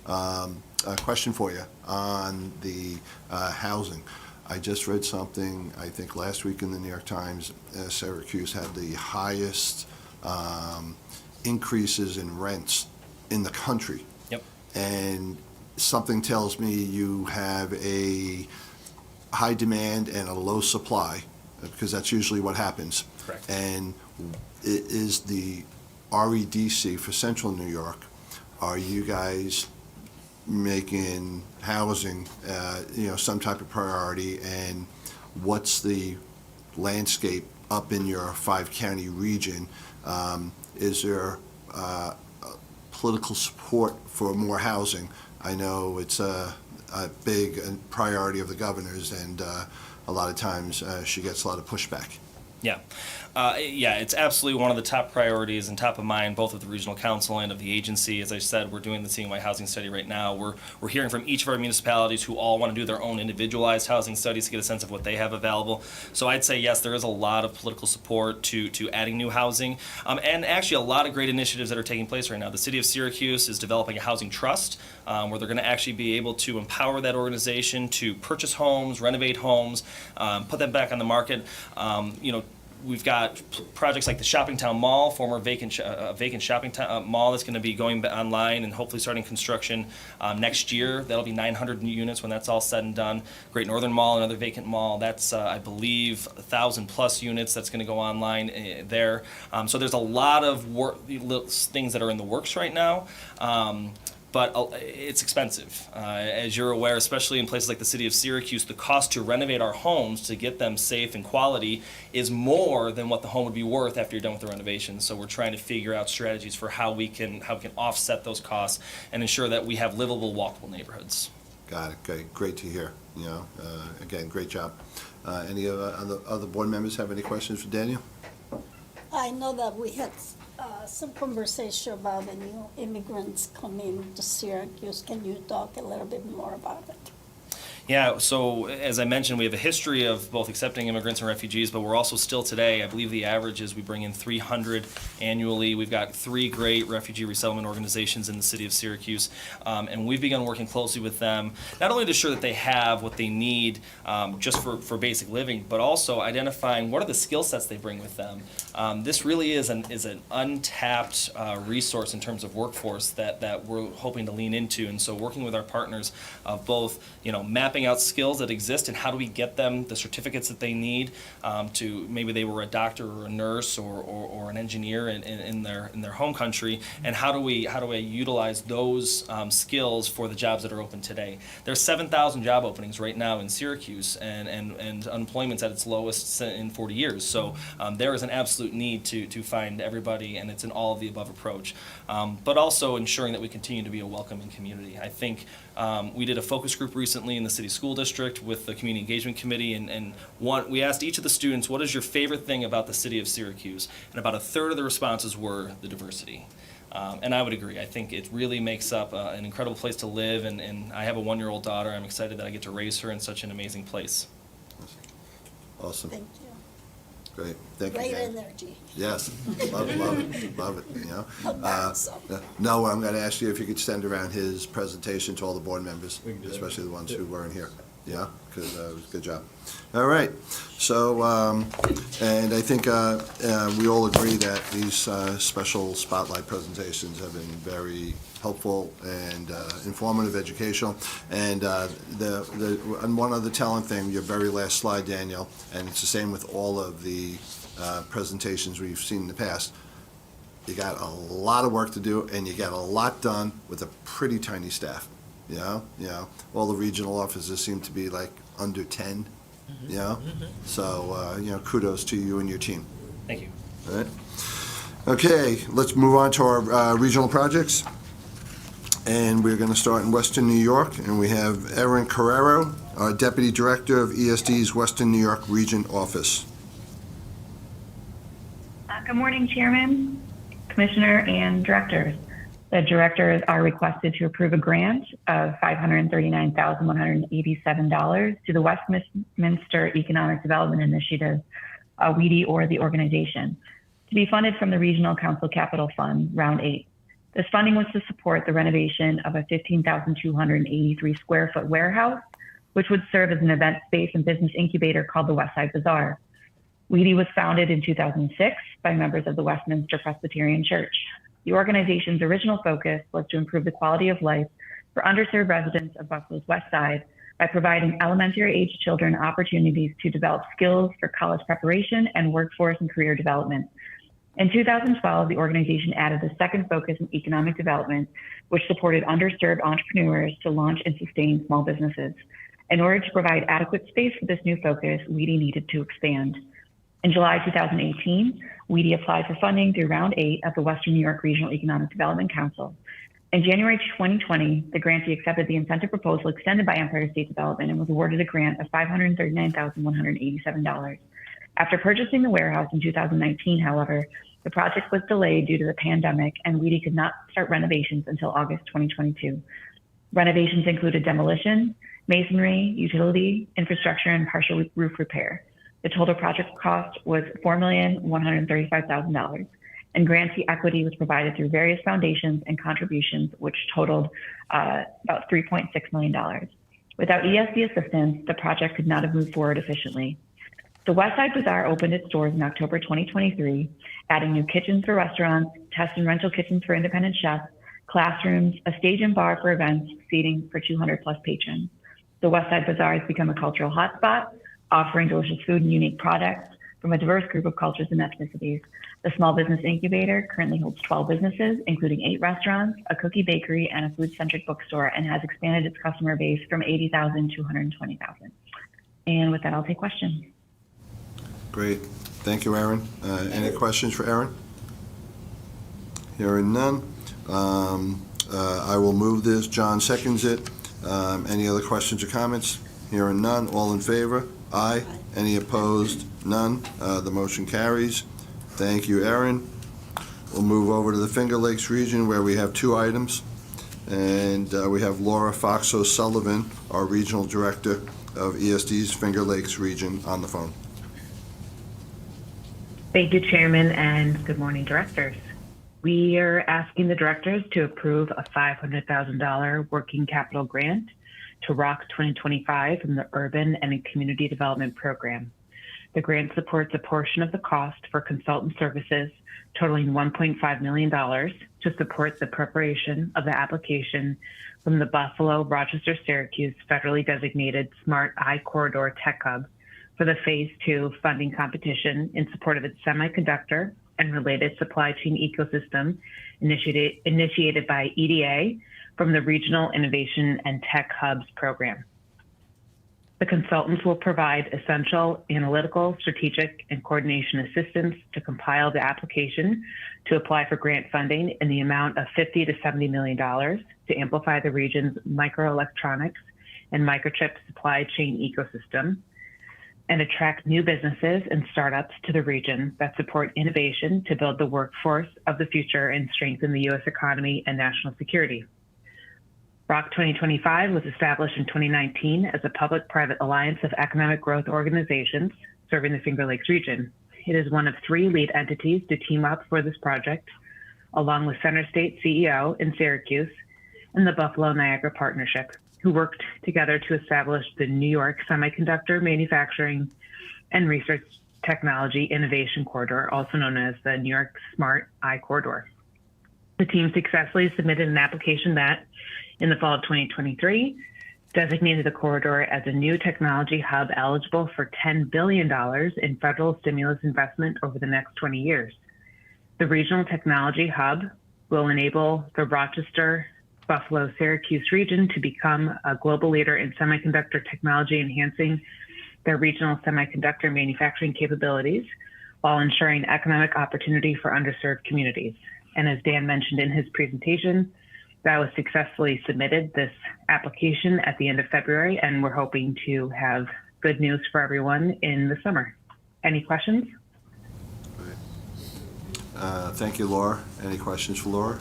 A question for you on the housing. I just read something, I think last week in the New York Times, Syracuse had the highest increases in rents in the country. Yep. And something tells me you have a high demand and a low supply, because that's usually what happens. Correct. And it is the REDC for Central New York. Are you guys making housing, some type of priority, and what's the landscape up in your 5-county region? Is there political support for more housing? I know it's a big priority of the governor's, and a lot of times she gets a lot of pushback. Yeah. It's absolutely one of the top priorities and top of mind, both of the regional council and of the agency. As I said, we're doing the CNY housing study right now. We're hearing from each of our municipalities who all want to do their own individualized housing studies to get a sense of what they have available. So I'd say, yes, there is a lot of political support to adding new housing, and actually a lot of great initiatives that are taking place right now. The city of Syracuse is developing a housing trust where they're going to actually be able to empower that organization to purchase homes, renovate homes, put them back on the market. We've got projects like the Shopping Town Mall, former vacant shopping mall that's going to be going online and hopefully starting construction next year. That'll be 900 new units when that's all said and done. Great Northern Mall, another vacant mall. That's, I believe, 1,000+ units that's going to go online there. So there's a lot of things that are in the works right now. But it's expensive. As you're aware, especially in places like the city of Syracuse, the cost to renovate our homes to get them safe and quality is more than what the home would be worth after you're done with the renovation. So we're trying to figure out strategies for how we can offset those costs and ensure that we have livable, walkable neighborhoods. Got it. Okay. Great to hear. Again, great job. Any other board members have any questions for Daniel? I know that we had some conversation about the new immigrants coming to Syracuse. Can you talk a little bit more about it? Yeah, so as I mentioned, we have a history of both accepting immigrants and refugees, but we're also still today, I believe the average is we bring in 300 annually. We've got 3 great refugee resettlement organizations in the city of Syracuse, and we've begun working closely with them, not only to ensure that they have what they need just for basic living, but also identifying what are the skill sets they bring with them. This really is an untapped resource in terms of workforce that we're hoping to lean into, and so working with our partners of both, mapping out skills that exist and how do we get them the certificates that they need to, maybe they were a doctor or a nurse or an engineer in their home country, and how do we utilize those skills for the jobs that are open today. There's 7,000 job openings right now in Syracuse, and unemployment's at its lowest in 40 years. So there is an absolute need to find everybody, and it's an all of the above approach. But also ensuring that we continue to be a welcoming community. I think we did a focus group recently in the city school district with the community engagement committee, and we asked each of the students, what is your favorite thing about the city of Syracuse? And about 1/3 of the responses were the diversity. And I would agree. I think it really makes up an incredible place to live, and I have a 1-year-old daughter. I'm excited that I get to raise her in such an amazing place. Awesome. Thank you. Great. Thank you, Great Jan. energy. Yes, love it, you know. Awesome. No, I'm going to ask you if you could send around his presentation to all the board members, especially the ones who weren't here. Yeah, because it was a good job. All right, so, and I think we all agree that these special spotlight presentations have been very helpful and informative, educational. And and one other telling thing, your very last slide, Daniel, and it's the same with all of the presentations we've seen in the past. You got a lot of work to do, and you got a lot done with a pretty tiny staff. You know, all the regional offices seem to be like under 10. You know, so you know, kudos to you and your team. Thank you. All right. Okay, let's move on to our regional projects. And we're going to start in Western New York, and we have Erin Carrero, our Deputy Director of ESD's Western New York Region Office. Good morning, Chairman, Commissioner, and Directors. The Directors are requested to approve a grant of $539,187 to the Westminster Economic Development Initiative, WEDI, or the organization, to be funded from the Regional Council Capital Fund, Round 8. This funding was to support the renovation of a 15,283 square foot warehouse, which would serve as an event space and business incubator called the Westside Bazaar. WEDI was founded in 2006 by members of the Westminster Presbyterian Church. The organization's original focus was to improve the quality of life for underserved residents of Buffalo's West Side by providing elementary-age children opportunities to develop skills for college preparation and workforce and career development. In 2012, the organization added a second focus in economic development, which supported underserved entrepreneurs to launch and sustain small businesses. In order to provide adequate space for this new focus, WEDI needed to expand. In July 2018, WEDI applied for funding through Round 8 of the Western New York Regional Economic Development Council. In January 2020, the grantee accepted the incentive proposal extended by Empire State Development and was awarded a grant of $539,187. After purchasing the warehouse in 2019, however, the project was delayed due to the pandemic, and WEDI could not start renovations until August 2022. Renovations included demolition, masonry, utility, infrastructure, and partial roof repair. The total project cost was $4,135,000, and grantee equity was provided through various foundations and contributions, which totaled about $3.6 million. Without ESD assistance, the project could not have moved forward efficiently. The Westside Bazaar opened its doors in October 2023, adding new kitchens for restaurants, test and rental kitchens for independent chefs, classrooms, a stage and bar for events, seating for 200 plus patrons. The Westside Bazaar has become a cultural hotspot, offering delicious food and unique products from a diverse group of cultures and ethnicities. The Small Business Incubator currently holds 12 businesses, including 8 restaurants, a cookie bakery, and a food-centric bookstore, and has expanded its customer base from 80,000 to 120,000. And with that, I'll take questions. Great. Thank you, Erin. Any questions for Erin? Hearing none. I will move this. John seconds it. Any other questions or comments? Hearing none. All in favor? Aye. Any opposed? None. The motion carries. Thank you, Erin. We'll move over to the Finger Lakes region where we have 2 items. And we have Laura Fox O'Sullivan, our Regional Director of ESD's Finger Lakes region, on the phone. Thank you, Chairman, and good morning, Directors. We are asking the Directors to approve a $500,000 working capital grant to ROC 2025 from the Urban and Community Development Program. The grant supports a portion of the cost for consultant services totaling $1.5 million to support the preparation of the application from the Buffalo-Rochester-Syracuse federally designated Smart I-Corridor Tech Hub for the Phase 2 funding competition in support of its semiconductor and related supply chain ecosystem initiated by EDA from the Regional Innovation and Tech Hubs program. The consultants will provide essential analytical, strategic, and coordination assistance to compile the application to apply for grant funding in the amount of $50 to $70 million to amplify the region's microelectronics and microchip supply chain ecosystem and attract new businesses and startups to the region that support innovation to build the workforce of the future and strengthen the U.S. economy and national security. ROC 2025 was established in 2019 as a public-private alliance of economic growth organizations serving the Finger Lakes region. It is one of 3 lead entities to team up for this project, along with Center State CEO in Syracuse and the Buffalo Niagara Partnership, who worked together to establish the New York Semiconductor Manufacturing and Research Technology Innovation Corridor, also known as the New York Smart Eye Corridor. The team successfully submitted an application that, in the fall of 2023, designated the corridor as a new technology hub eligible for $10 billion in federal stimulus investment over the next 20 years. The regional technology hub will enable the Rochester, Buffalo, Syracuse region to become a global leader in semiconductor technology, enhancing their regional semiconductor manufacturing capabilities while ensuring economic opportunity for underserved communities. And as Dan mentioned in his presentation, that was successfully submitted, this application, at the end of February, and we're hoping to have good news for everyone in the summer. Any questions? Thank you, Laura. Any questions for Laura?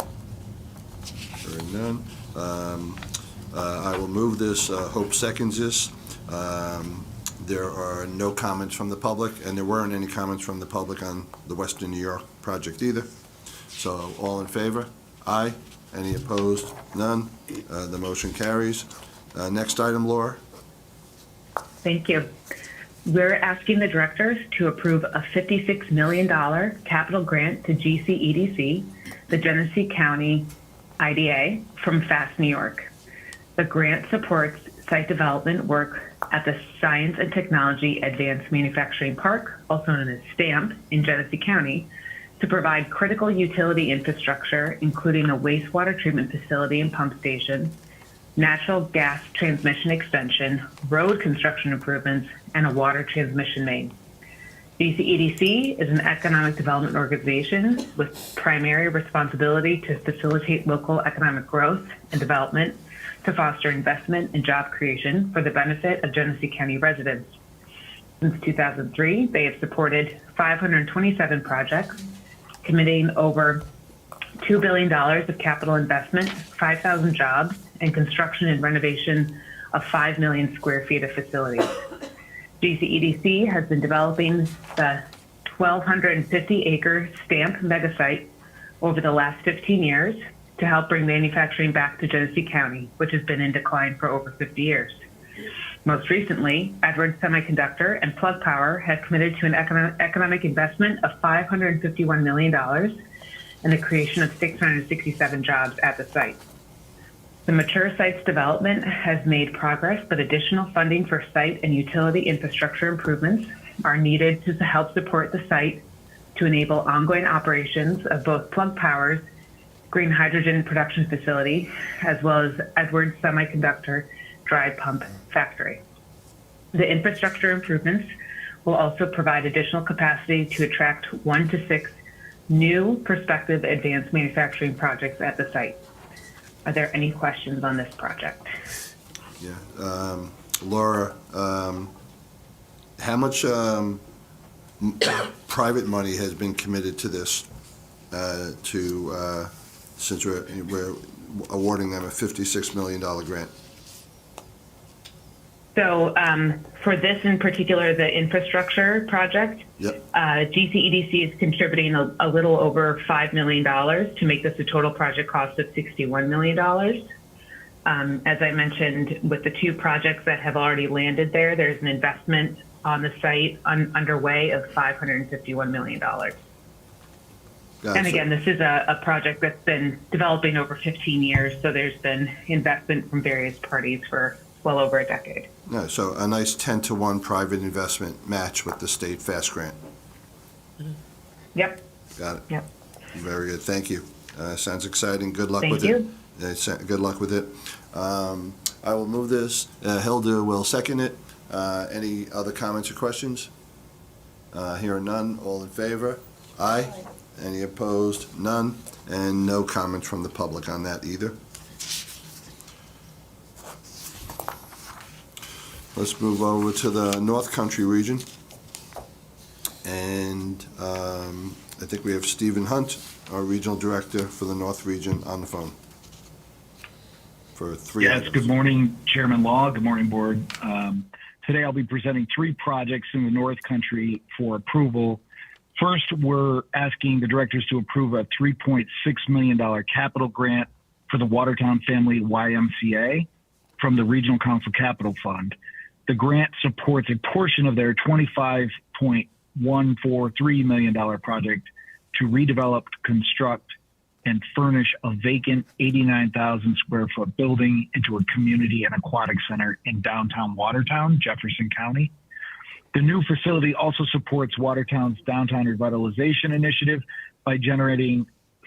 Hearing none. I will move this. Hope seconds this. There are no comments from the public, and there weren't any comments from the public on the Western New York project either. So all in favor? Aye. Any opposed? None. The motion carries. Next item, Laura. Thank you. We're asking the directors to approve a $56 million capital grant to GCEDC, the Genesee County IDA, from FAST New York. The grant supports site development work at the Science and Technology Advanced Manufacturing Park, also known as STAMP, in Genesee County, to provide critical utility infrastructure, including a wastewater treatment facility and pump station, natural gas transmission extension, road construction improvements, and a water transmission main. GCEDC is an economic development organization with primary responsibility to facilitate local economic growth and development, to foster investment and job creation for the benefit of Genesee County residents. Since 2003, they have supported 527 projects, committing over $2 billion of capital investment, 5,000 jobs, and construction and renovation of 5 million square feet of facilities. GCEDC has been developing the 1,250-acre STAMP megasite over the last 15 years to help bring manufacturing back to Genesee County, which has been in decline for over 50 years. Most recently, Edwards Semiconductor and Plug Power have committed to an economic investment of $551 million and the creation of 667 jobs at the site. The mature site's development has made progress, but additional funding for site and utility infrastructure improvements are needed to help support the site to enable ongoing operations of both Plug Power's green hydrogen production facility, as well as Edwards Semiconductor dry pump factory. The infrastructure improvements will also provide additional capacity to attract 1 to 6 new prospective advanced manufacturing projects at the site. Are there any questions on this project? Yeah. Laura, how much private money has been committed to this, since we're awarding them a $56 million grant? So for this in particular, the infrastructure project, yep. GCEDC is contributing a little over $5 million to make this a total project cost of $61 million. As I mentioned, with the 2 projects that have already landed there, there's an investment on the site underway of $551 million. And again, this is a project that's been developing over 15 years, so there's been investment from various parties for well over a decade. No, so a nice 10-to-1 private investment match with the state FAST grant. Yep. Got it. Yep. Very good. Thank you. Sounds exciting. Good luck Thank with you. it. Good luck with it. I will move this. Hilda will second it. Any other comments or questions? Hearing none. All in favor? Aye. Any opposed? None. And no comments from the public on that either. Let's move over to the North Country region. And I think we have Stephen Hunt, our regional director for the North region, on the phone for 3 items. Good morning, Chairman Law. Good morning, Board. Today I'll be presenting 3 projects in the North Country for approval. First, we're asking the directors to approve a $3.6 million capital grant for the Watertown Family YMCA from the Regional Council Capital Fund. The grant supports a portion of their $25.143 million project to redevelop, construct, and furnish a vacant 89,000 square foot building into a community and aquatic center in downtown Watertown, Jefferson County. The new facility also supports Watertown's downtown revitalization initiative by generating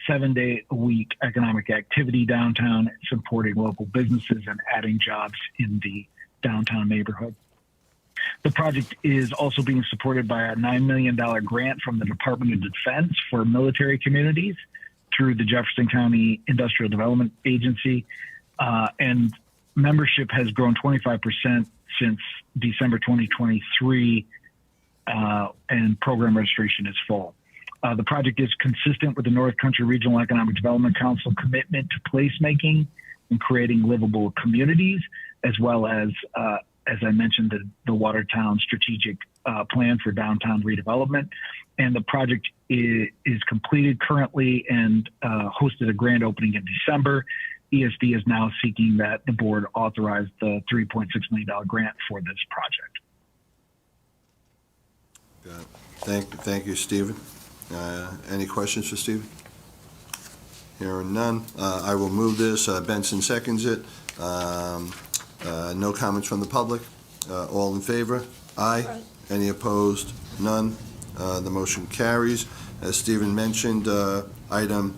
7-day-a-week economic activity downtown, supporting local businesses and adding jobs in the downtown neighborhood. The project is also being supported by a $9 million grant from the Department of Defense for military communities through the Jefferson County Industrial Development Agency, and membership has grown 25% since December 2023, and program registration is full. The project is consistent with the North Country Regional Economic Development Council commitment to placemaking and creating livable communities, as well as I mentioned, the Watertown Strategic Plan for Downtown Redevelopment. And the project is completed currently and hosted a grand opening in December. ESD is now seeking that the board authorize the $3.6 million grant for this project. Got it. Thank you, Stephen. Any questions for Stephen? Hearing none, I will move this. Benson seconds it. No comments from the public. All in favor? Aye. Aye. Any opposed? None. The motion carries. As Stephen mentioned, item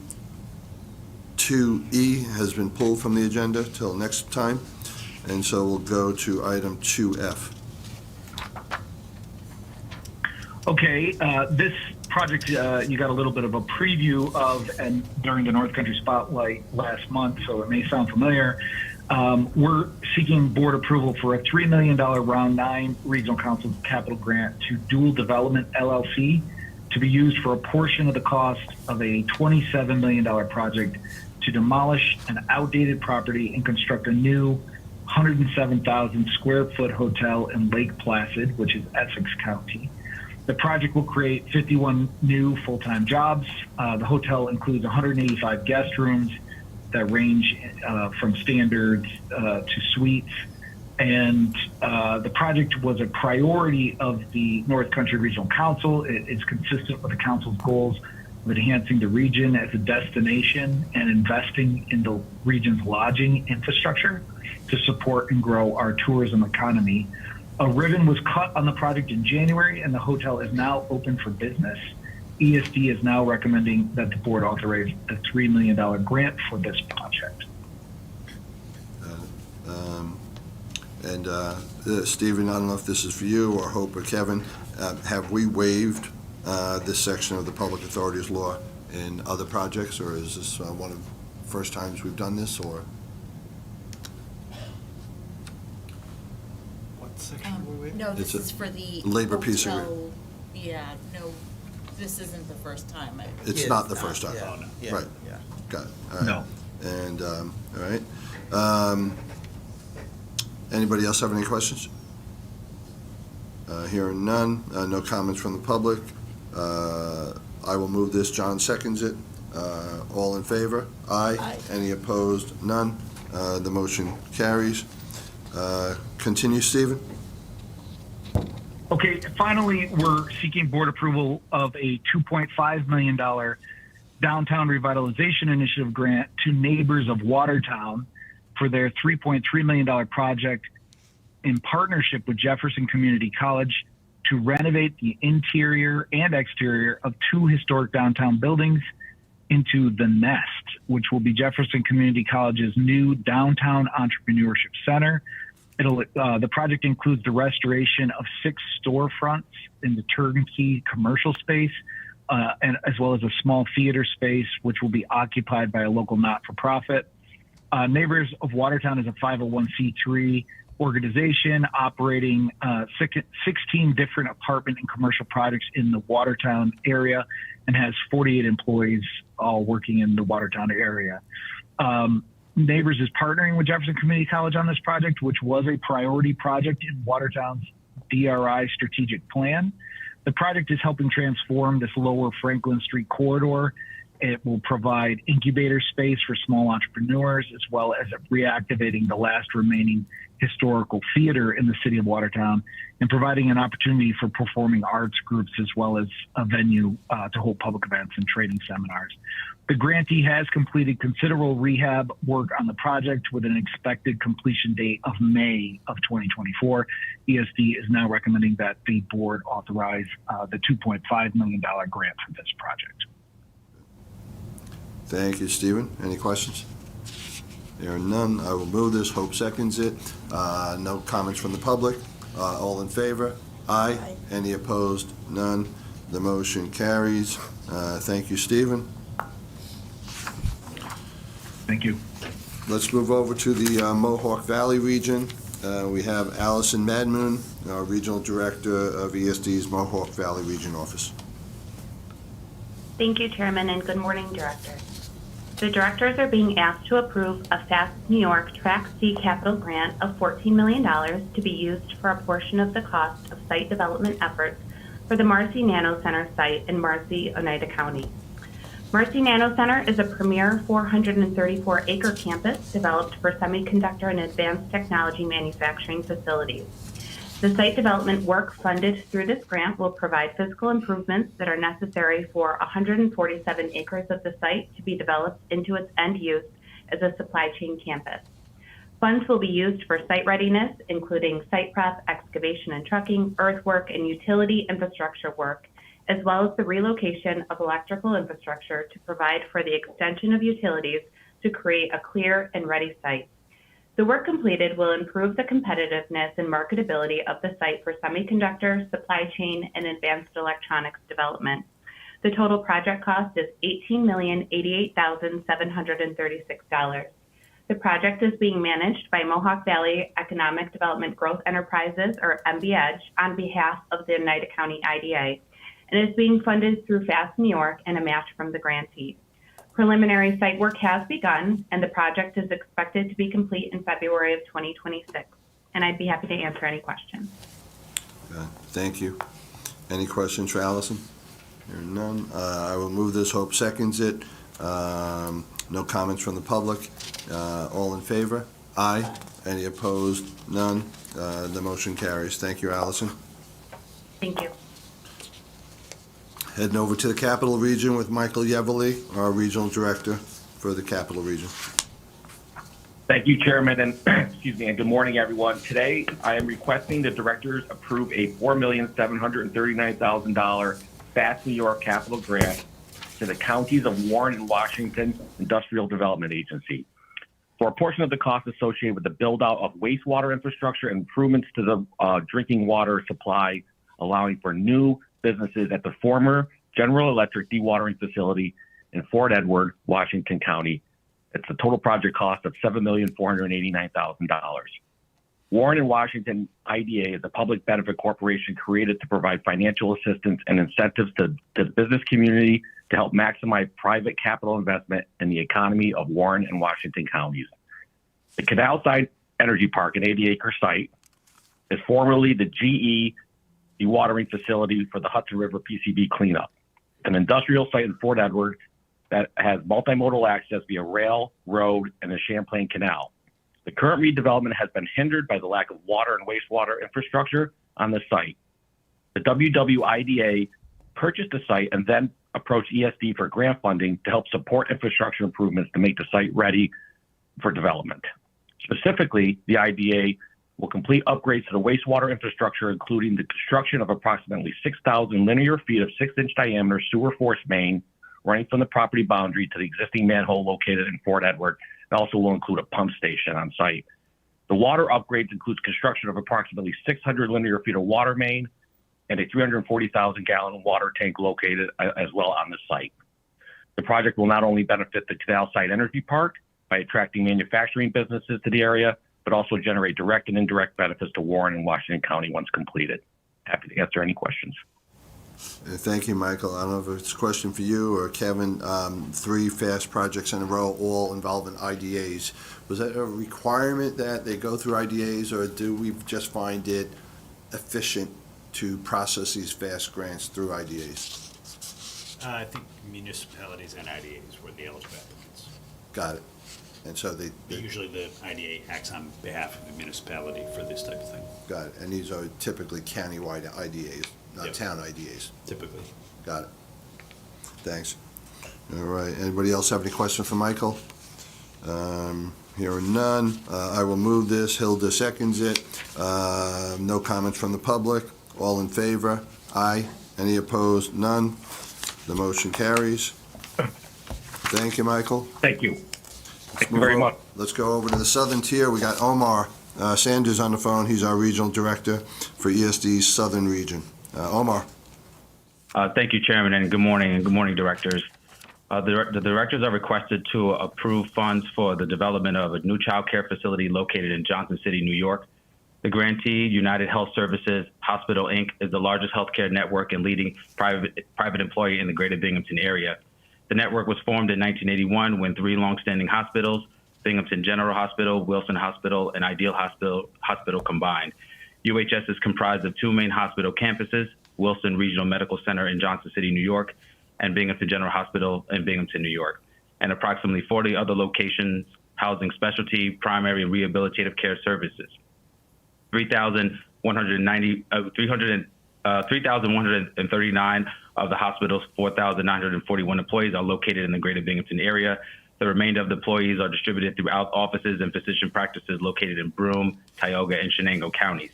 2E has been pulled from the agenda till next time, and so we'll go to item 2F. Okay, this project you got a little bit of a preview of and during the North Country Spotlight last month, so it may sound familiar. We're seeking board approval for a $3 million Round 9 Regional Council Capital Grant to Dual Development LLC to be used for a portion of the cost of a $27 million project to demolish an outdated property and construct a new 107,000 square foot hotel in Lake Placid, which is Essex County. The project will create 51 new full-time jobs. The hotel includes 185 guest rooms that range from standards to suites. And the project was a priority of the North Country Regional Council. It's consistent with the council's goals of enhancing the region as a destination and investing in the region's lodging infrastructure to support and grow our tourism economy. A ribbon was cut on the project in January, and the hotel is now open for business. ESD is now recommending that the board authorize a $3 million grant for this project. Stephen, I don't know if this is for you or Hope or Kevin. Have we waived this section of the Public Authorities Law in other projects, or is this one of the first times we've done this, or? What section were we? No, this It's is for the labor piece of it. hotel. Yeah, no, this isn't the first time. It's not the first time. Yeah. Yeah. Right. Yeah. Got it. All right. No. And, all right. Anybody else have any questions? Hearing none, no comments from the public. I will move this. John seconds it. All in favor? Aye. Aye. Any opposed? None. The motion carries. Continue, Stephen. Okay, finally, we're seeking board approval of a $2.5 million downtown revitalization initiative grant to Neighbors of Watertown for their $3.3 million project in partnership with Jefferson Community College to renovate the interior and exterior of 2 historic downtown buildings into the Nest, which will be Jefferson Community College's new downtown entrepreneurship center. The project includes the restoration of 6 storefronts in the turnkey commercial space, and as well as a small theater space, which will be occupied by a local not-for-profit. Neighbors of Watertown is a 501c3 organization operating 16 different apartment and commercial projects in the Watertown area and has 48 employees all working in the Watertown area. Neighbors is partnering with Jefferson Community College on this project, which was a priority project in Watertown's DRI strategic plan. The project is helping transform this lower Franklin Street corridor. It will provide incubator space for small entrepreneurs, as well as reactivating the last remaining historical theater in the city of Watertown and providing an opportunity for performing arts groups, as well as a venue to hold public events and training seminars. The grantee has completed considerable rehab work on the project with an expected completion date of May of 2024. ESD is now recommending that the board authorize the $2.5 million grant for this project. Thank you, Stephen. Any questions? There are none. I will move this. Hope seconds it. No comments from the public. All in favor? Aye. Aye. Any opposed? None. The motion carries. Thank you, Stephen. Thank you. Let's move over to the Mohawk Valley region. We have Allison Madmoon, our Regional Director of ESD's Mohawk Valley Region Office. Thank you, Chairman, and good morning, Directors. The Directors are being asked to approve a FAST New York Track C capital grant of $14 million to be used for a portion of the cost of site development efforts for the Marcy Nano Center site in Marcy, Oneida County. Marcy Nano Center is a premier 434-acre campus developed for semiconductor and advanced technology manufacturing facilities. The site development work funded through this grant will provide physical improvements that are necessary for 147 acres of the site to be developed into its end use as a supply chain campus. Funds will be used for site readiness, including site prep, excavation and trucking, earthwork, and utility infrastructure work, as well as the relocation of electrical infrastructure to provide for the extension of utilities to create a clear and ready site. The work completed will improve the competitiveness and marketability of the site for semiconductor, supply chain, and advanced electronics development. The total project cost is $18,088,736. The project is being managed by Mohawk Valley Economic Development Growth Enterprises, or MVEDGE, on behalf of the Oneida County IDA, and is being funded through FAST New York and a match from the grantee. Preliminary site work has begun, and the project is expected to be complete in February of 2026. And I'd be happy to answer any questions. Thank you. Any questions for Allison? There are none. I will move this. Hope seconds it. No comments from the public. All in favor? Aye. Any opposed? None. The motion carries. Thank you, Allison. Thank you. Heading over to the Capital Region with Michael Yeverly, our Regional Director for the Capital Region. Thank you, Chairman, and excuse me, and good morning, everyone. Today, I am requesting the directors approve a $4,739,000 FAST New York capital grant to the counties of Warren and Washington Industrial Development Agency for a portion of the cost associated with the build-out of wastewater infrastructure and improvements to the drinking water supply, allowing for new businesses at the former General Electric dewatering facility in Fort Edward, Washington County. It's a total project cost of $7,489,000. Warren and Washington IDA is a public benefit corporation created to provide financial assistance and incentives to the business community to help maximize private capital investment in the economy of Warren and Washington counties. The Canalside Energy Park, an 80-acre site, is formerly the GE dewatering facility for the Hudson River PCB cleanup, an industrial site in Fort Edward that has multimodal access via rail, road, and the Champlain Canal. The current redevelopment has been hindered by the lack of water and wastewater infrastructure on the site. The WWIDA purchased the site and then approached ESD for grant funding to help support infrastructure improvements to make the site ready for development. Specifically, the IDA will complete upgrades to the wastewater infrastructure, including the construction of approximately 6,000 linear feet of 6-inch diameter sewer force main running from the property boundary to the existing manhole located in Fort Edward. It also will include a pump station on site. The water upgrades includes construction of approximately 600 linear feet of water main and a 340,000-gallon water tank located as well on the site. The project will not only benefit the Canalside Energy Park by attracting manufacturing businesses to the area, but also generate direct and indirect benefits to Warren and Washington County once completed. Happy to answer any questions. Thank you, Michael. I don't know if it's a question for you or Kevin. 3 fast projects in a row, all involving IDAs. Was that a requirement that they go through IDAs, or do we just find it efficient to process these fast grants through IDAs? I think municipalities and IDAs were the eligible applicants. Got it. And so they Usually the IDA acts on behalf of the municipality for this type of thing. got it. And these are typically countywide IDAs, not Yep. town IDAs. Typically. Got it. Thanks. All right. Anybody else have any questions for Michael? Hearing none. I will move this. Hilda seconds it. No comments from the public. All in favor? Aye. Any opposed? None. The motion carries. Thank you, Michael. Thank you. Thank you very much. Let's go over to the southern tier. We got Omar Sanders on the phone. He's our regional director for ESD's southern region. Omar. Thank you, Chairman, and good morning, directors. The directors are requested to approve funds for the development of a new child care facility located in Johnson City, New York. The grantee, United Health Services Hospital, Inc., is the largest healthcare network and leading private employer in the greater Binghamton area. The network was formed in 1981 when 3 longstanding hospitals, Binghamton General Hospital, Wilson Hospital, and Ideal Hospital combined. UHS is comprised of 2 main hospital campuses, Wilson Regional Medical Center in Johnson City, New York, and Binghamton General Hospital in Binghamton, New York, and approximately 40 other locations housing specialty, primary, and rehabilitative care services. 3,139 of the hospital's 4,941 employees are located in the greater Binghamton area. The remainder of the employees are distributed throughout offices and physician practices located in Broome, Tioga, and Shenango counties.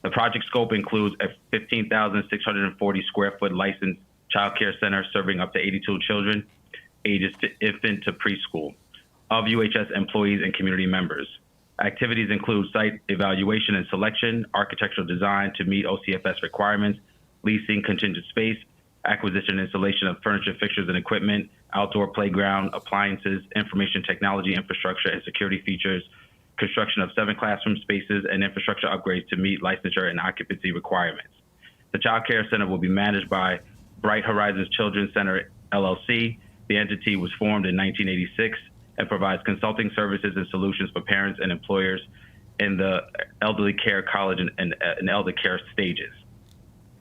The project scope includes a 15,640 square foot licensed child care center serving up to 82 children, ages infant to preschool, of UHS employees and community members. Activities include site evaluation and selection, architectural design to meet OCFS requirements, leasing contingent space, acquisition and installation of furniture, fixtures, and equipment, outdoor playground, appliances, information technology infrastructure, and security features, construction of 7 classroom spaces, and infrastructure upgrades to meet licensure and occupancy requirements. The child care center will be managed by Bright Horizons Children's Center, LLC. The entity was formed in 1986 and provides consulting services and solutions for parents and employers in the elderly care, college, and elder care stages.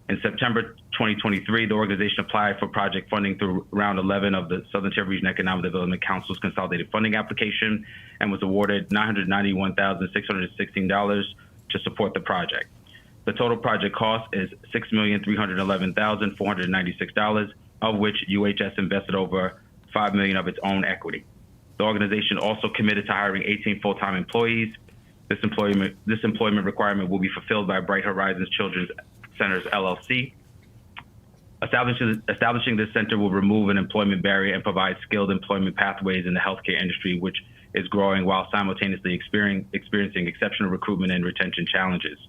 In September 2023, the organization applied for project funding through round 11 of the Southern Tier Region Economic Development Council's consolidated funding application and was awarded $991,616 to support the project. The total project cost is $6,311,496, of which UHS invested over $5 million of its own equity. The organization also committed to hiring 18 full-time employees. This employment requirement will be fulfilled by Bright Horizons Children's Centers, LLC. Establishing this center will remove an employment barrier and provide skilled employment pathways in the healthcare industry, which is growing while simultaneously experiencing exceptional recruitment and retention challenges.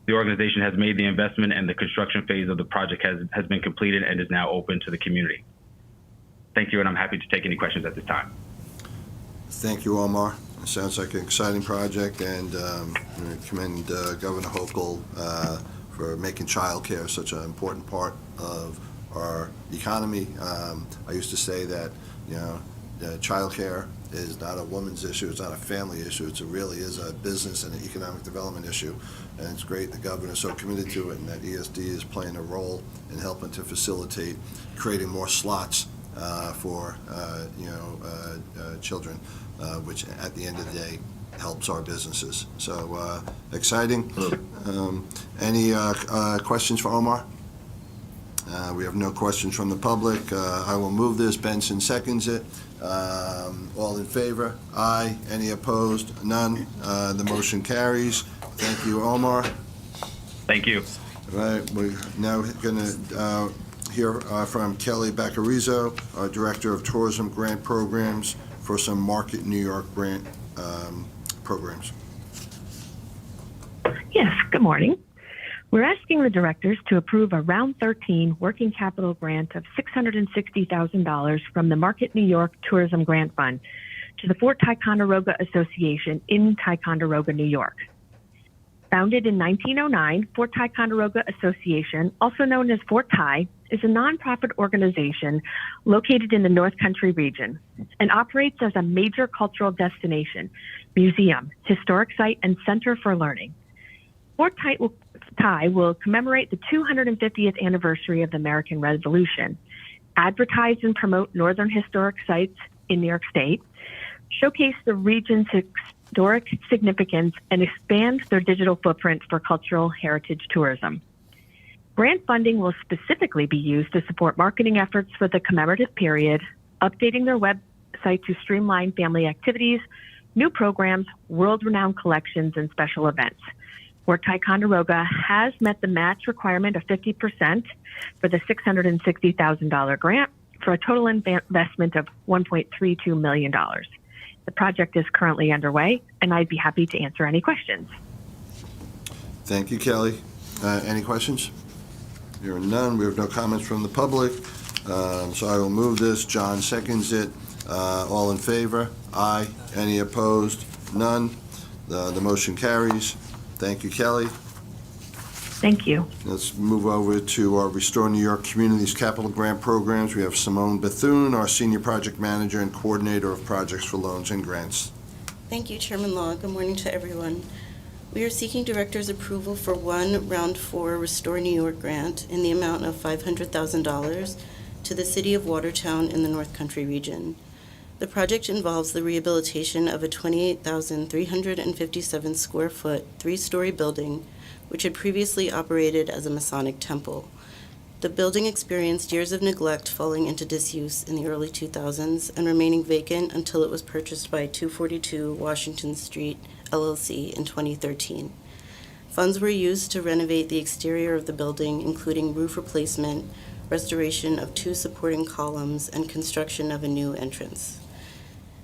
The organization has made the investment and the construction phase of the project has been completed and is now open to the community. Thank you, and I'm happy to take any questions at this time. Thank you, Omar. It sounds like an exciting project, and I commend Governor Hochul for making childcare such an important part of our economy. I used to say that, childcare is not a woman's issue, it's not a family issue, it really is a business and an economic development issue. And it's great the governor's so committed to it, and that ESD is playing a role in helping to facilitate creating more slots for children, which at the end of the day helps our businesses. So exciting. Any questions for Omar? We have no questions from the public. I will move this. Benson seconds it. All in favor? Aye. Any opposed? None. The motion carries. Thank you, Omar. Thank you. All right, we're now going to hear from Kelly Baccarizzo, our Director of Tourism Grant Programs, for some Market New York grant programs. Yes, good morning. We're asking the directors to approve a Round 13 working capital grant of $660,000 from the Market New York Tourism Grant Fund to the Fort Ticonderoga Association in Ticonderoga, New York. Founded in 1909, Fort Ticonderoga Association, also known as Fort Ti, is a nonprofit organization located in the North Country region and operates as a major cultural destination, museum, historic site, and center for learning. Fort Ti will commemorate the 250th anniversary of the American Revolution, advertise and promote Northern historic sites in New York State, showcase the region's historic significance, and expand their digital footprint for cultural heritage tourism. Grant funding will specifically be used to support marketing efforts for the commemorative period, updating their website to streamline family activities, new programs, world-renowned collections, and special events. Fort Ticonderoga has met the match requirement of 50% for the $660,000 grant for a total investment of $1.32 million. The project is currently underway, and I'd be happy to answer any questions. Thank you, Kelly. Any questions? There are none. We have no comments from the public. So I will move this. John seconds it. All in favor? Aye. Any opposed? None. The motion carries. Thank you, Kelly. Thank you. Let's move over to our Restore New York Communities Capital Grant Programs. We have Simone Bethune, our Senior Project Manager and Coordinator of Projects for Loans and Grants. Thank you, Chairman Law. Good morning to everyone. We are seeking Director's approval for one Round 4 Restore New York grant in the amount of $500,000 to the City of Watertown in the North Country region. The project involves the rehabilitation of a 28,357 square foot, 3-story building which had previously operated as a Masonic temple. The building experienced years of neglect, falling into disuse in the early 2000s and remaining vacant until it was purchased by 242 Washington Street, LLC in 2013. Funds were used to renovate the exterior of the building, including roof replacement, restoration of 2 supporting columns, and construction of a new entrance.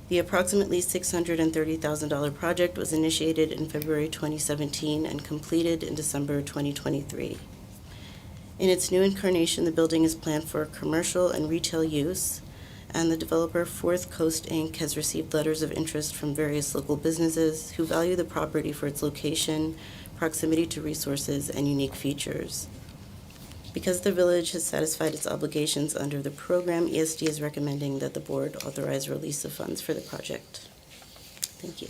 The approximately $630,000 project was initiated in February 2017 and completed in December 2023. In its new incarnation, the building is planned for commercial and retail use, and the developer Fourth Coast Inc. has received letters of interest from various local businesses who value the property for its location, proximity to resources, and unique features. Because the village has satisfied its obligations under the program, ESD is recommending that the board authorize release of funds for the project. Thank you.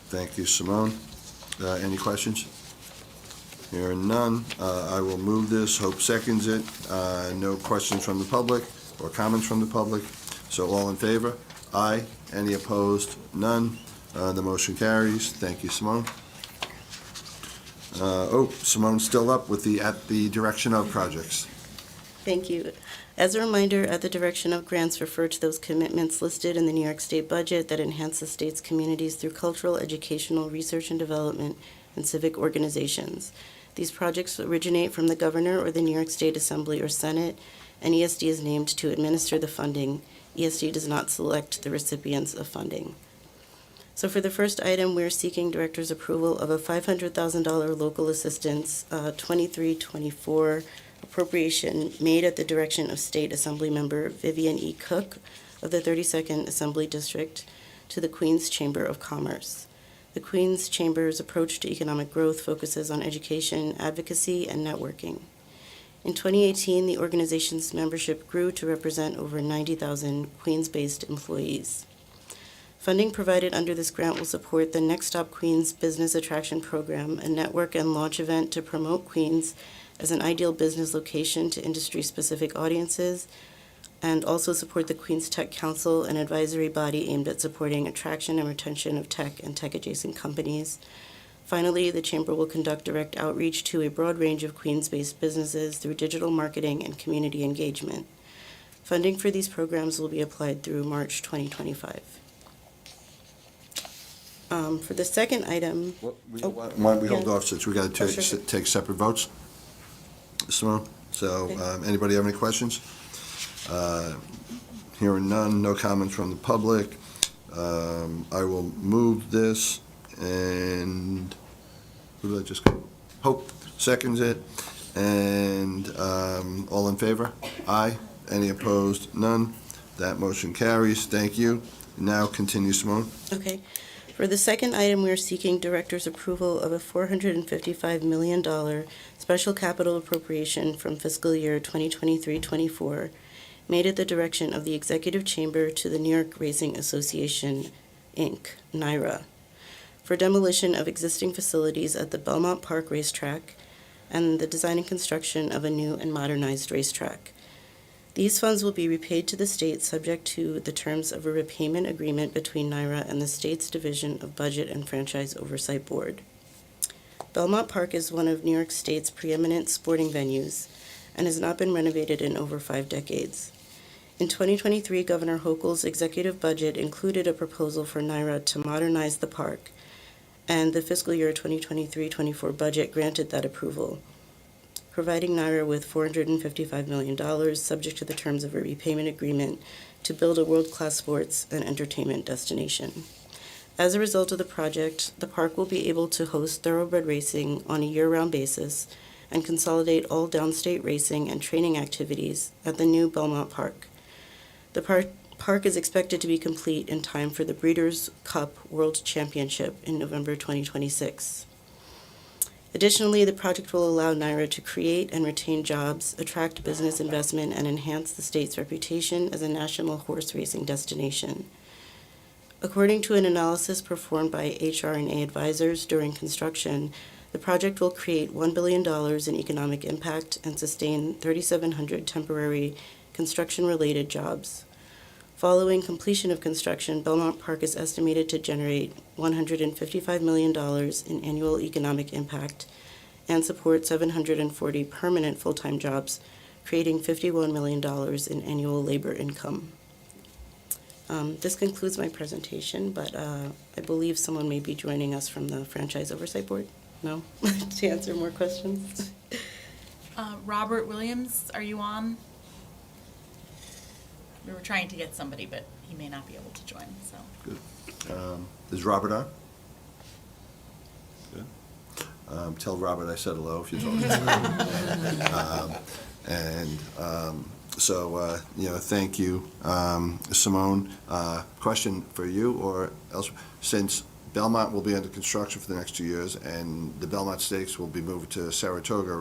Thank you, Simone. Any questions? Here are none. I will move this. Hope seconds it. No questions from the public or comments from the public. So all in favor? Aye. Any opposed? None. The motion carries. Thank you, Simone. Simone's still up with at the direction of projects. Thank you. As a reminder, at the direction of grants refer to those commitments listed in the New York State budget that enhance the state's communities through cultural, educational, research and development, and civic organizations. These projects originate from the governor or the New York State Assembly or Senate, and ESD is named to administer the funding. ESD does not select the recipients of funding. So for the first item, we're seeking Director's approval of a $500,000 local assistance 2324 appropriation made at the direction of State Assembly Member Vivian E. Cook of the 32nd Assembly District to the Queens Chamber of Commerce. The Queens Chamber's approach to economic growth focuses on education, advocacy, and networking. In 2018, the organization's membership grew to represent over 90,000 Queens-based employees. Funding provided under this grant will support the Next Stop Queens Business Attraction Program, a network and launch event to promote Queens as an ideal business location to industry-specific audiences, and also support the Queens Tech Council, an advisory body aimed at supporting attraction and retention of tech and tech-adjacent companies. Finally, the Chamber will conduct direct outreach to a broad range of Queens-based businesses through digital marketing and community engagement. Funding for these programs will be applied through March 2025. For the second item... Why don't we hold off since we got to take separate votes? Simone? So anybody have any questions? Hearing none, no comments from the public. I will move this, and who did I just go? Hope seconds it, and all in favor? Aye. Any opposed? None. That motion carries. Thank you. Now continue, Simone. Okay. For the second item, we are seeking director's approval of a $455 million special capital appropriation from fiscal year 2023-24, made at the direction of the Executive Chamber to the New York Racing Association, Inc., NYRA, for demolition of existing facilities at the Belmont Park Racetrack and the design and construction of a new and modernized racetrack. These funds will be repaid to the state subject to the terms of a repayment agreement between NYRA and the state's Division of Budget and Franchise Oversight Board. Belmont Park is one of New York State's preeminent sporting venues and has not been renovated in over 5 decades. In 2023, Governor Hochul's executive budget included a proposal for NYRA to modernize the park, and the fiscal year 2023-24 budget granted that approval, providing NYRA with $455 million, subject to the terms of a repayment agreement, to build a world-class sports and entertainment destination. As a result of the project, the park will be able to host thoroughbred racing on a year-round basis and consolidate all downstate racing and training activities at the new Belmont Park. The park is expected to be complete in time for the Breeders' Cup World Championship in November 2026. Additionally, the project will allow NYRA to create and retain jobs, attract business investment, and enhance the state's reputation as a national horse racing destination. According to an analysis performed by HR&A advisors during construction, the project will create $1 billion in economic impact and sustain 3,700 temporary construction-related jobs. Following completion of construction, Belmont Park is estimated to generate $155 million in annual economic impact and support 740 permanent full-time jobs, creating $51 million in annual labor income. This concludes my presentation, but I believe someone may be joining us from the Franchise Oversight Board. No? To answer more questions? Robert Williams, are you on? We were trying to get somebody, but he may not be able to join, so. Good. Is Robert on? Good. Tell Robert I said hello if you're talking to him. Thank you. Simone, question for you or else, since Belmont will be under construction for the next 2 years and the Belmont Stakes will be moved to Saratoga,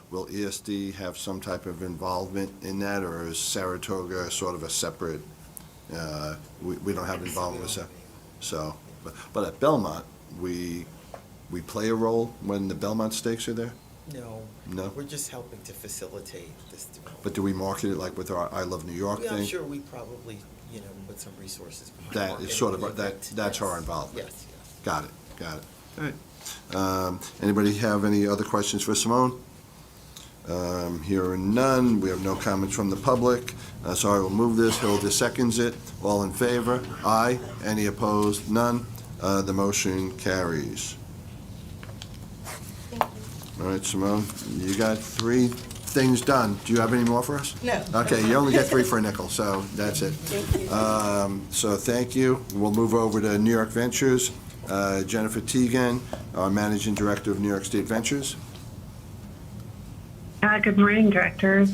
will ESD have some type of involvement in that, or is Saratoga sort of a separate, we don't have involvement with that? So, but at Belmont, we play a role when the Belmont Stakes are there? No? We're just helping to facilitate this development. But do we market it like with our I Love New York thing? I'm sure we probably, put some resources behind That marketing is sort of, the that's event. our involvement? Yes. Got it. All right. Anybody have any other questions for Simone? Hearing none, we have no comments from the public, so I will move this. Hilda seconds it. All in favor? Aye. Any opposed? None. The motion carries. All right, Simone, you got 3 things done. Do you have any more for us? No. Okay, you only get 3 for a nickel, so that's it. Thank you. So thank you. We'll move over to New York Ventures. Jennifer Teagan, our Managing Director of New York State Ventures. Good morning, directors.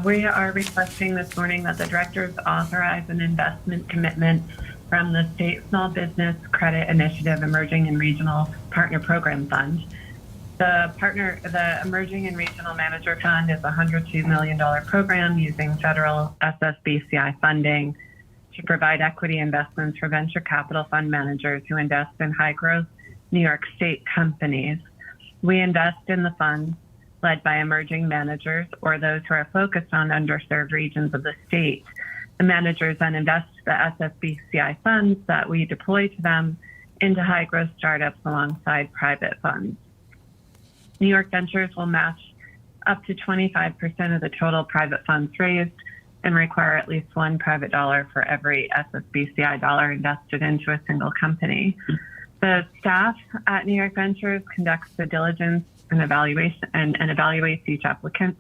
We are requesting this morning that the directors authorize an investment commitment from the State Small Business Credit Initiative Emerging and Regional Partner Program Fund. The Emerging and Regional Manager Fund is a $102 million program using federal SSBCI funding to provide equity investments for venture capital fund managers who invest in high-growth New York State companies. We invest in the fund led by emerging managers or those who are focused on underserved regions of the state. The managers then invest the SSBCI funds that we deploy to them into high-growth startups alongside private funds. New York Ventures will match up to 25% of the total private funds raised and require at least one private dollar for every SSBCI dollar invested into a single company. The staff at New York Ventures conducts the diligence and evaluation and evaluates each applicant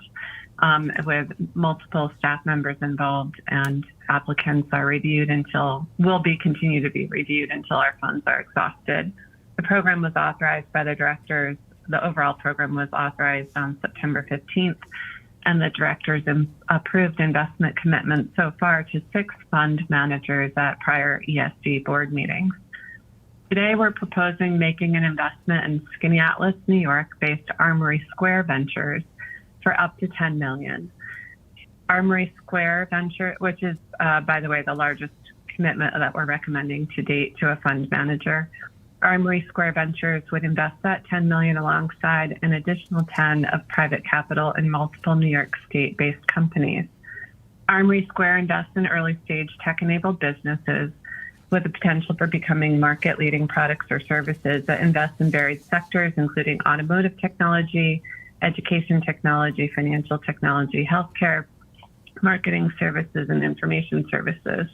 with multiple staff members involved, and applicants are reviewed continue to be reviewed until our funds are exhausted. The program was authorized by the directors. The overall program was authorized on September 15th, and the directors approved investment commitments so far to 6 fund managers at prior ESD board meetings. Today, we're proposing making an investment in Skaneateles, New York-based Armory Square Ventures for up to $10 million. Armory Square Venture, which is, by the way, the largest commitment that we're recommending to date to a fund manager. Armory Square Ventures would invest that $10 million alongside an additional 10 of private capital in multiple New York State-based companies. Armory Square invests in early-stage tech-enabled businesses with the potential for becoming market-leading products or services that invest in varied sectors, including automotive technology, education technology, financial technology, healthcare, marketing services, and information services.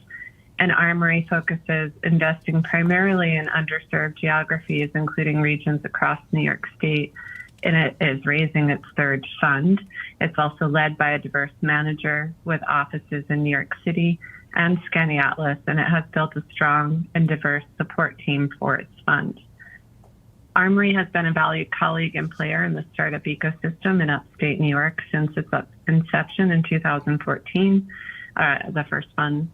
And Armory focuses investing primarily in underserved geographies, including regions across New York State, and it is raising its third fund. It's also led by a diverse manager with offices in New York City and Skaneateles, and it has built a strong and diverse support team for its fund. Armory has been a valued colleague and player in the startup ecosystem in upstate New York since its inception in 2014. The first fund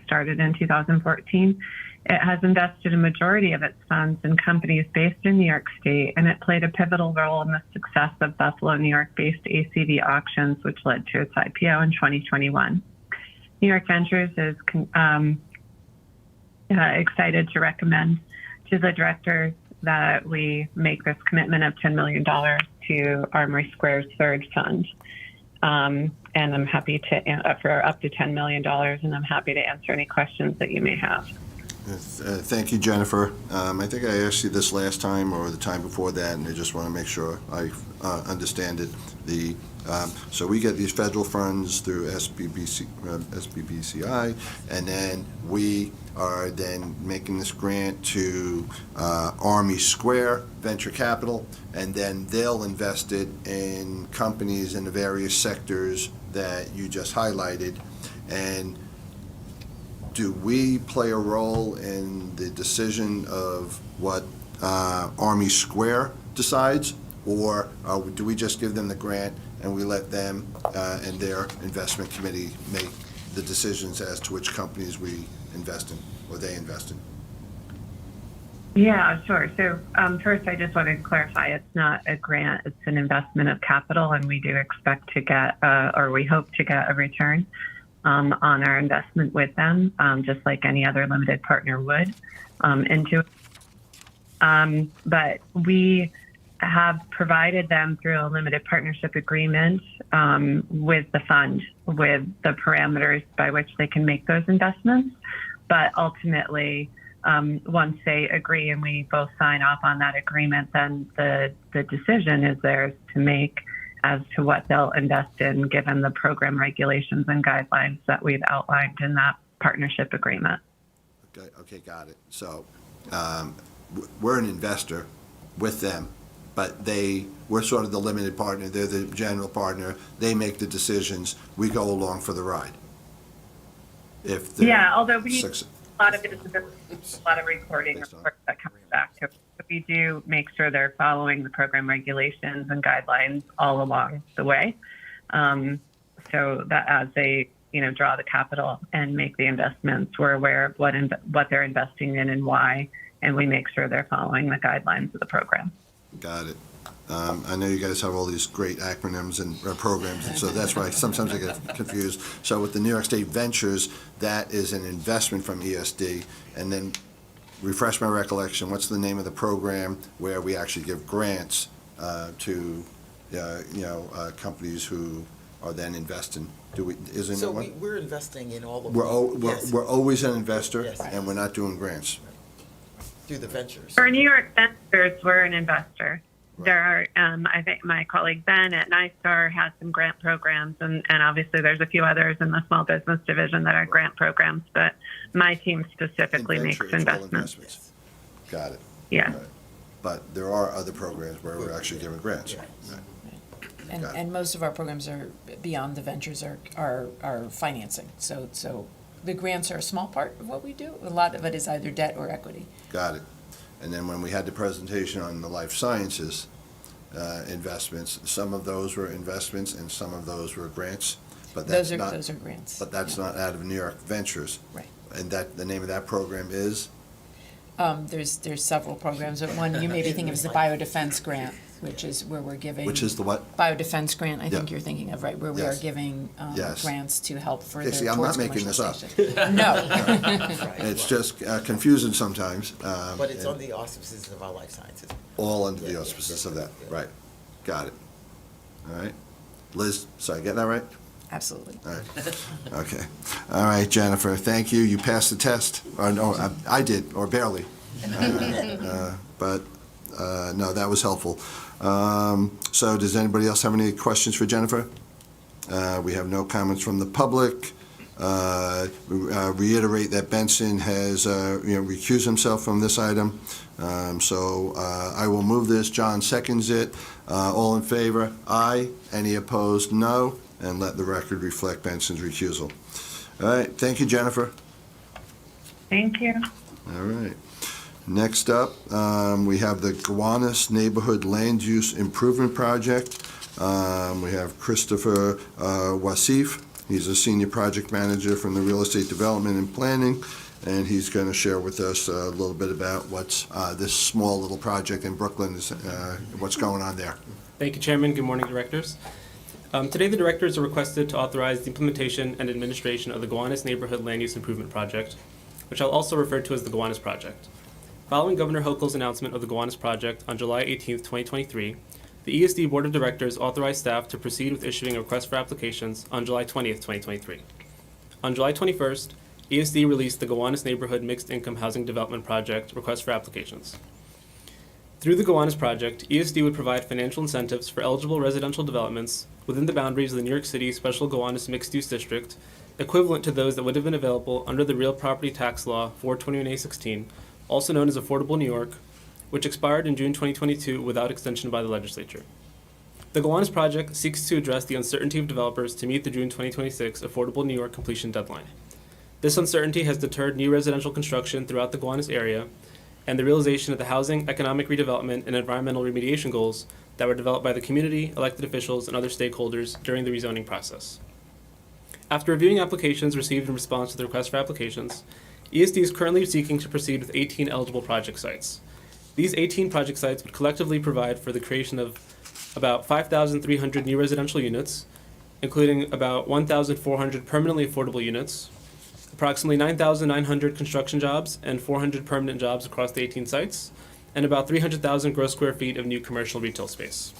started in 2014. It has invested a majority of its funds in companies based in New York State, and it played a pivotal role in the success of Buffalo, New York-based ACV auctions, which led to its IPO in 2021. New York Ventures is excited to recommend to the directors that we make this commitment of $10 million to Armory Square's third fund. And I'm happy to, for up to $10 million, and I'm happy to answer any questions that you may have. Thank you, Jennifer. I think I asked you this last time or the time before that, and I just want to make sure I understand it. So we get these federal funds through SBBCI, and then we are then making this grant to Army Square Venture Capital, and then they'll invest it in companies in the various sectors that you just highlighted. And do we play a role in the decision of what Army Square decides, or do we just give them the grant and we let them and their investment committee make the decisions as to which companies we invest in or they invest in? Yeah, sure. So first, I just want to clarify, it's not a grant, it's an investment of capital, and we do expect to get, or we hope to get a return on our investment with them, just like any other limited partner would into it. But we have provided them through a limited partnership agreement with the fund, with the parameters by which they can make those investments. But ultimately, once they agree and we both sign off on that agreement, then the decision is theirs to make as to what they'll invest in, given the program regulations and guidelines that we've outlined in that partnership agreement. Okay, got it. So we're an investor with them, but we're sort of the limited partner. They're the general partner. They make the decisions. We go along for the ride. Although a lot of it is a lot of reporting reports that comes back to us. But we do make sure they're following the program regulations and guidelines all along the way. So that as they draw the capital and make the investments, we're aware of what they're investing in and why, and we make sure they're following the guidelines of the program. Got it. I know you guys have all these great acronyms and programs, and so that's why sometimes I get confused. So with the New York State Ventures, that is an investment from ESD, and then refresh my recollection, what's the name of the program where we actually give grants to companies who are then investing? We're investing in all of them. We're always an investor, Yes. and we're not doing grants. Through the ventures. For New York Ventures, we're an investor. Right. There are, I think my colleague Ben at NYS has some grant programs, and obviously there's a few others in the small business division that are grant programs, but my team specifically makes investments. Yes. Got it. Yeah. Right. But there are other programs where we're actually giving grants. Yeah. Right. And most of our programs are beyond the ventures are financing. So the grants are a small part of what we do. A lot of it is either debt or equity. Got it. And then when we had the presentation on the life sciences investments, some of those were investments and some of those were grants. But those are grants. But that's not out of New York Ventures. Right. And the name of that program is? There's several programs, but one you may be thinking of is the biodefense grant, which is where we're giving. Which is the what? Biodefense grant, I think Yeah. you're thinking of, right, where we are Yes. giving Yes. grants to help further See, I'm not towards making this up. commercialization. No. It's just confusing sometimes. But it's and on the auspices of our life sciences. all under the auspices of that, right. Got it. All right. Liz, sorry, get that right? Absolutely. All right. Okay. All right, Jennifer, thank you. You passed the test. Or no, I did, or barely. But, no, that was helpful. So does anybody else have any questions for Jennifer? We have no comments from the public. Reiterate that Benson has, recused himself from this item. So I will move this. John seconds it. All in favor? Aye. Any opposed? No. And let the record reflect Benson's recusal. All right. Thank you, Jennifer. Thank you. All right. Next up, we have the Gowanus Neighborhood Land Use Improvement Project. We have Christopher Wasif. He's a senior project manager from the Real Estate Development and Planning, and he's going to share with us a little bit about what's this small little project in Brooklyn is, what's going on there. Thank you, Chairman. Good morning, Directors. Today, the Directors are requested to authorize the implementation and administration of the Gowanus Neighborhood Land Use Improvement Project, which I'll also refer to as the Gowanus Project. Following Governor Hochul's announcement of the Gowanus Project on July 18, 2023, the ESD Board of Directors authorized staff to proceed with issuing a request for applications on July 20, 2023. On July 21st, ESD released the Gowanus Neighborhood Mixed Income Housing Development Project request for applications. Through the Gowanus Project, ESD would provide financial incentives for eligible residential developments within the boundaries of the New York City Special Gowanus Mixed Use District, equivalent to those that would have been available under the Real Property Tax Law 421A16, also known as Affordable New York, which expired in June 2022 without extension by the legislature. The Gowanus Project seeks to address the uncertainty of developers to meet the June 2026 Affordable New York completion deadline. This uncertainty has deterred new residential construction throughout the Gowanus area and the realization of the housing, economic redevelopment, and environmental remediation goals that were developed by the community, elected officials, and other stakeholders during the rezoning process. After reviewing applications received in response to the request for applications, ESD is currently seeking to proceed with 18 eligible project sites. These 18 project sites would collectively provide for the creation of about 5,300 new residential units, including about 1,400 permanently affordable units, approximately 9,900 construction jobs and 400 permanent jobs across the 18 sites, and about 300,000 gross square feet of new commercial retail space.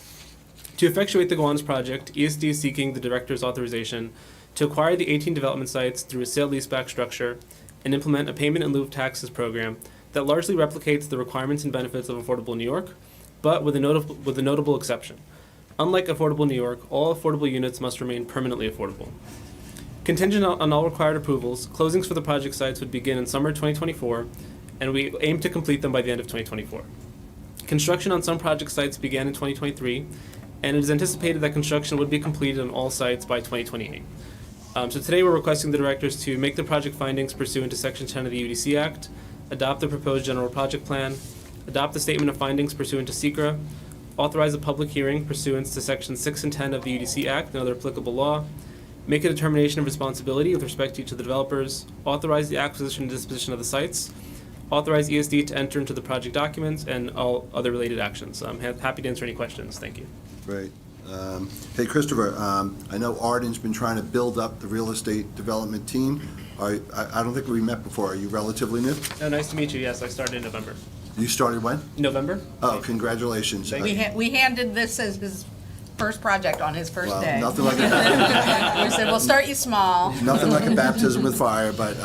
To effectuate the Gowanus project, ESD is seeking the Director's authorization to acquire the 18 development sites through a sale-leaseback structure and implement a payment in lieu of taxes program that largely replicates the requirements and benefits of Affordable New York, but with a notable exception. Unlike Affordable New York, all affordable units must remain permanently affordable. Contingent on all required approvals, closings for the project sites would begin in summer 2024, and we aim to complete them by the end of 2024. Construction on some project sites began in 2023, and it is anticipated that construction would be completed on all sites by 2028. So today we're requesting the Directors to make the project findings pursuant to Section 10 of the UDC Act, adopt the proposed general project plan, adopt the statement of findings pursuant to SECRA, authorize a public hearing pursuant to Section 6 and 10 of the UDC Act and other applicable law, make a determination of responsibility with respect to each of the developers, authorize the acquisition and disposition of the sites, authorize ESD to enter into the project documents, and all other related actions. I'm happy to answer any questions. Thank you. Great. Hey, Christopher, I know Arden's been trying to build up the real estate development team. I don't think we met before. Are you relatively new? Oh, nice to meet you. Yes, I started in November. You started when? November. Oh, congratulations. We handed this as his first project on his first day. Nothing like We said, we'll start you small. Nothing like a baptism with fire, but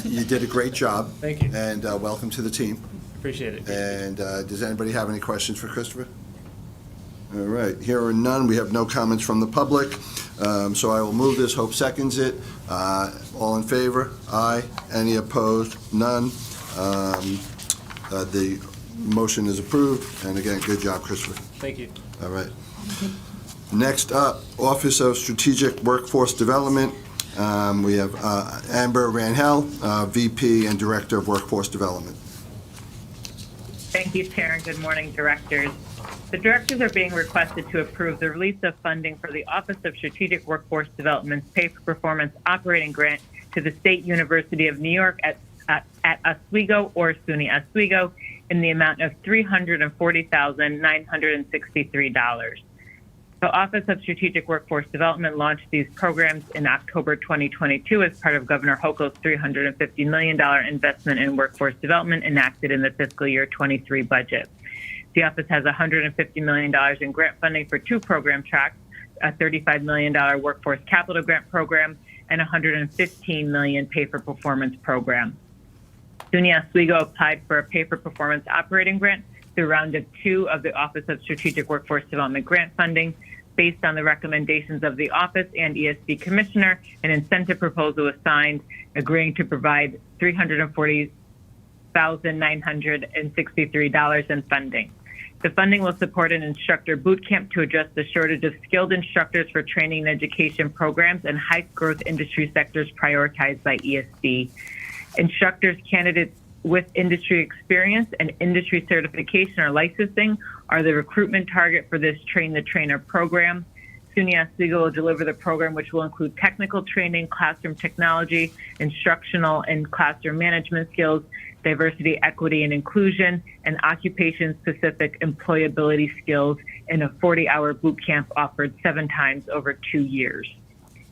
you did a great job. Thank you. And welcome to the team. Appreciate it. And does anybody have any questions for Christopher? All right, here are none. We have no comments from the public. So I will move this. Hope seconds it. All in favor? Aye. Any opposed? None. The motion is approved. And again, good job, Christopher. Thank you. All right. Next up, Office of Strategic Workforce Development. We have Amber Rangel, VP and Director of Workforce Development. Thank you, Chair, and good morning, Directors. The Directors are being requested to approve the release of funding for the Office of Strategic Workforce Development's Pay for Performance operating grant to the State University of New York at at Oswego or SUNY Oswego in the amount of $340,963. The Office of Strategic Workforce Development launched these programs in October 2022 as part of Governor Hochul's $350 million investment in workforce development enacted in the fiscal year 23 budget. The office has $150 million in grant funding for 2 program tracks, a $35 million workforce capital grant program, and $115 million pay for performance program. SUNY Oswego applied for a pay for performance operating grant through round of 2 of the Office of Strategic Workforce Development grant funding. Based on the recommendations of the office and ESD commissioner, an incentive proposal was signed agreeing to provide $340,963 in funding. The funding will support an instructor boot camp to address the shortage of skilled instructors for training and education programs and high growth industry sectors prioritized by ESD. Instructors candidates with industry experience and industry certification or licensing are the recruitment target for this Train the Trainer program. SUNY Oswego will deliver the program, which will include technical training, classroom technology, instructional and classroom management skills, diversity, equity, and inclusion, and occupation-specific employability skills in a 40-hour boot camp offered 7 times over 2 years.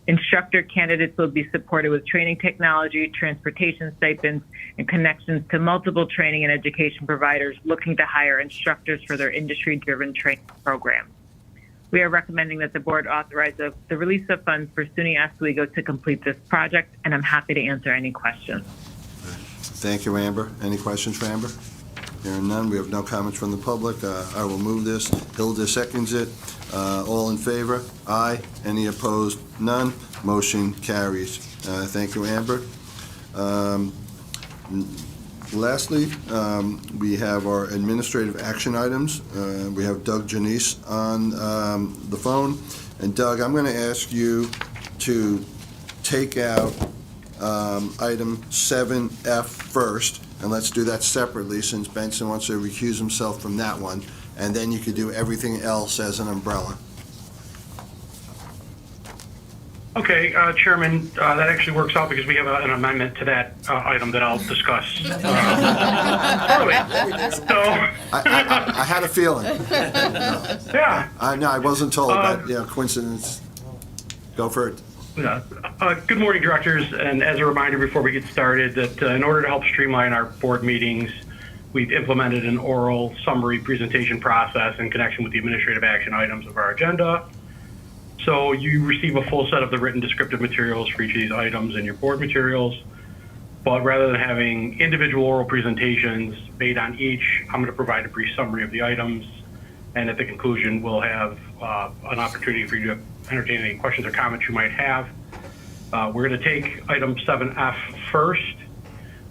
Instructor candidates will be supported with training technology, transportation stipends, and connections to multiple training and education providers looking to hire instructors for their industry-driven training programs. We are recommending that the board authorize the release of funds for SUNY Oswego to complete this project, and I'm happy to answer any questions. Thank you, Amber. Any questions for Amber? Hearing none, we have no comments from the public. I will move this. Hilda seconds it. All in favor? Aye. Any opposed? None. Motion carries. Thank you, Amber. Lastly, we have our administrative action items. We have Doug Janice on the phone. And Doug, I'm going to ask you to take out item 7F first, and let's do that separately since Benson wants to recuse himself from that one, and then you could do everything else as an umbrella. Okay, Chairman, that actually works out because we have an amendment to that item that I'll discuss shortly. So I had a feeling. Yeah. I wasn't told, but coincidence. Go for it. Yeah. Good morning, directors. And as a reminder before we get started, that in order to help streamline our board meetings, we've implemented an oral summary presentation process in connection with the administrative action items of our agenda. So you receive a full set of the written descriptive materials for each of these items in your board materials. But rather than having individual oral presentations made on each, I'm going to provide a brief summary of the items. And at the conclusion, we'll have an opportunity for you to entertain any questions or comments you might have. We're going to take item 7F first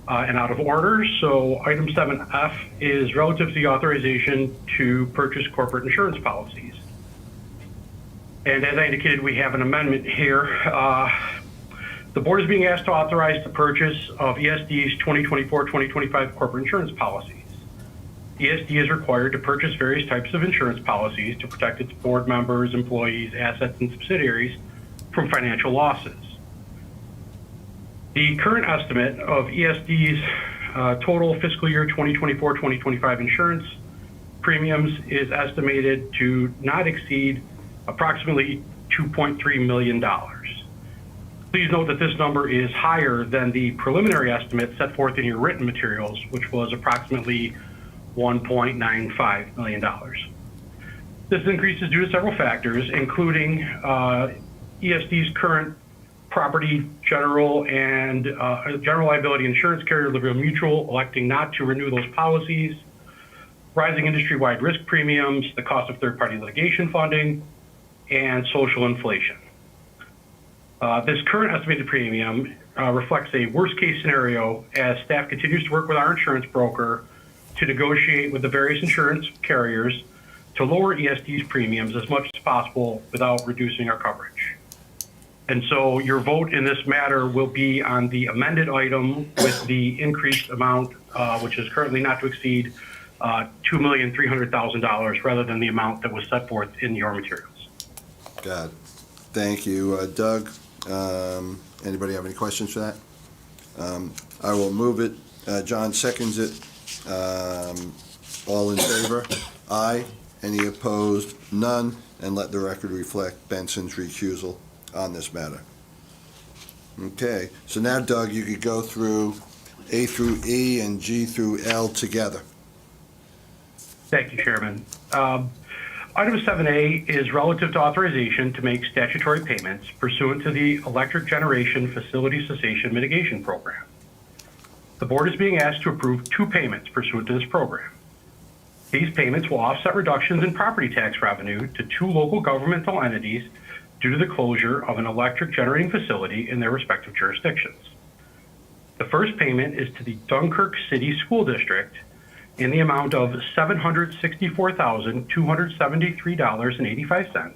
and out of order. So item 7F is relative to the authorization to purchase corporate insurance policies. And as I indicated, we have an amendment here. The board is being asked to authorize the purchase of ESD's 2024-2025 corporate insurance policies. ESD is required to purchase various types of insurance policies to protect its board members, employees, assets, and subsidiaries from financial losses. The current estimate of ESD's total fiscal year 2024-2025 insurance premiums is estimated to not exceed approximately $2.3 million. Please note that this number is higher than the preliminary estimate set forth in your written materials, which was approximately $1.95 million. This increase is due to several factors, including ESD's current property, general, and general liability insurance carrier, Liberal Mutual, electing not to renew those policies, rising industry-wide risk premiums, the cost of third-party litigation funding, and social inflation. This current estimated premium reflects a worst-case scenario as staff continues to work with our insurance broker to negotiate with the various insurance carriers to lower ESD's premiums as much as possible without reducing our coverage. And so your vote in this matter will be on the amended item with the increased amount, which is currently not to exceed $2,300,000 rather than the amount that was set forth in your materials. Got it. Thank you, Doug. Anybody have any questions for that? I will move it. John seconds it. All in favor? Aye. Any opposed? None. And let the record reflect Benson's recusal on this matter. Okay, so now, Doug, you could go through A through E and G through L together. Thank you, Chairman. Item 7A is relative to authorization to make statutory payments pursuant to the Electric Generation Facility Cessation Mitigation Program. The board is being asked to approve 2 payments pursuant to this program. These payments will offset reductions in property tax revenue to 2 local governmental entities due to the closure of an electric generating facility in their respective jurisdictions. The first payment is to the Dunkirk City School District in the amount of $764,273.85.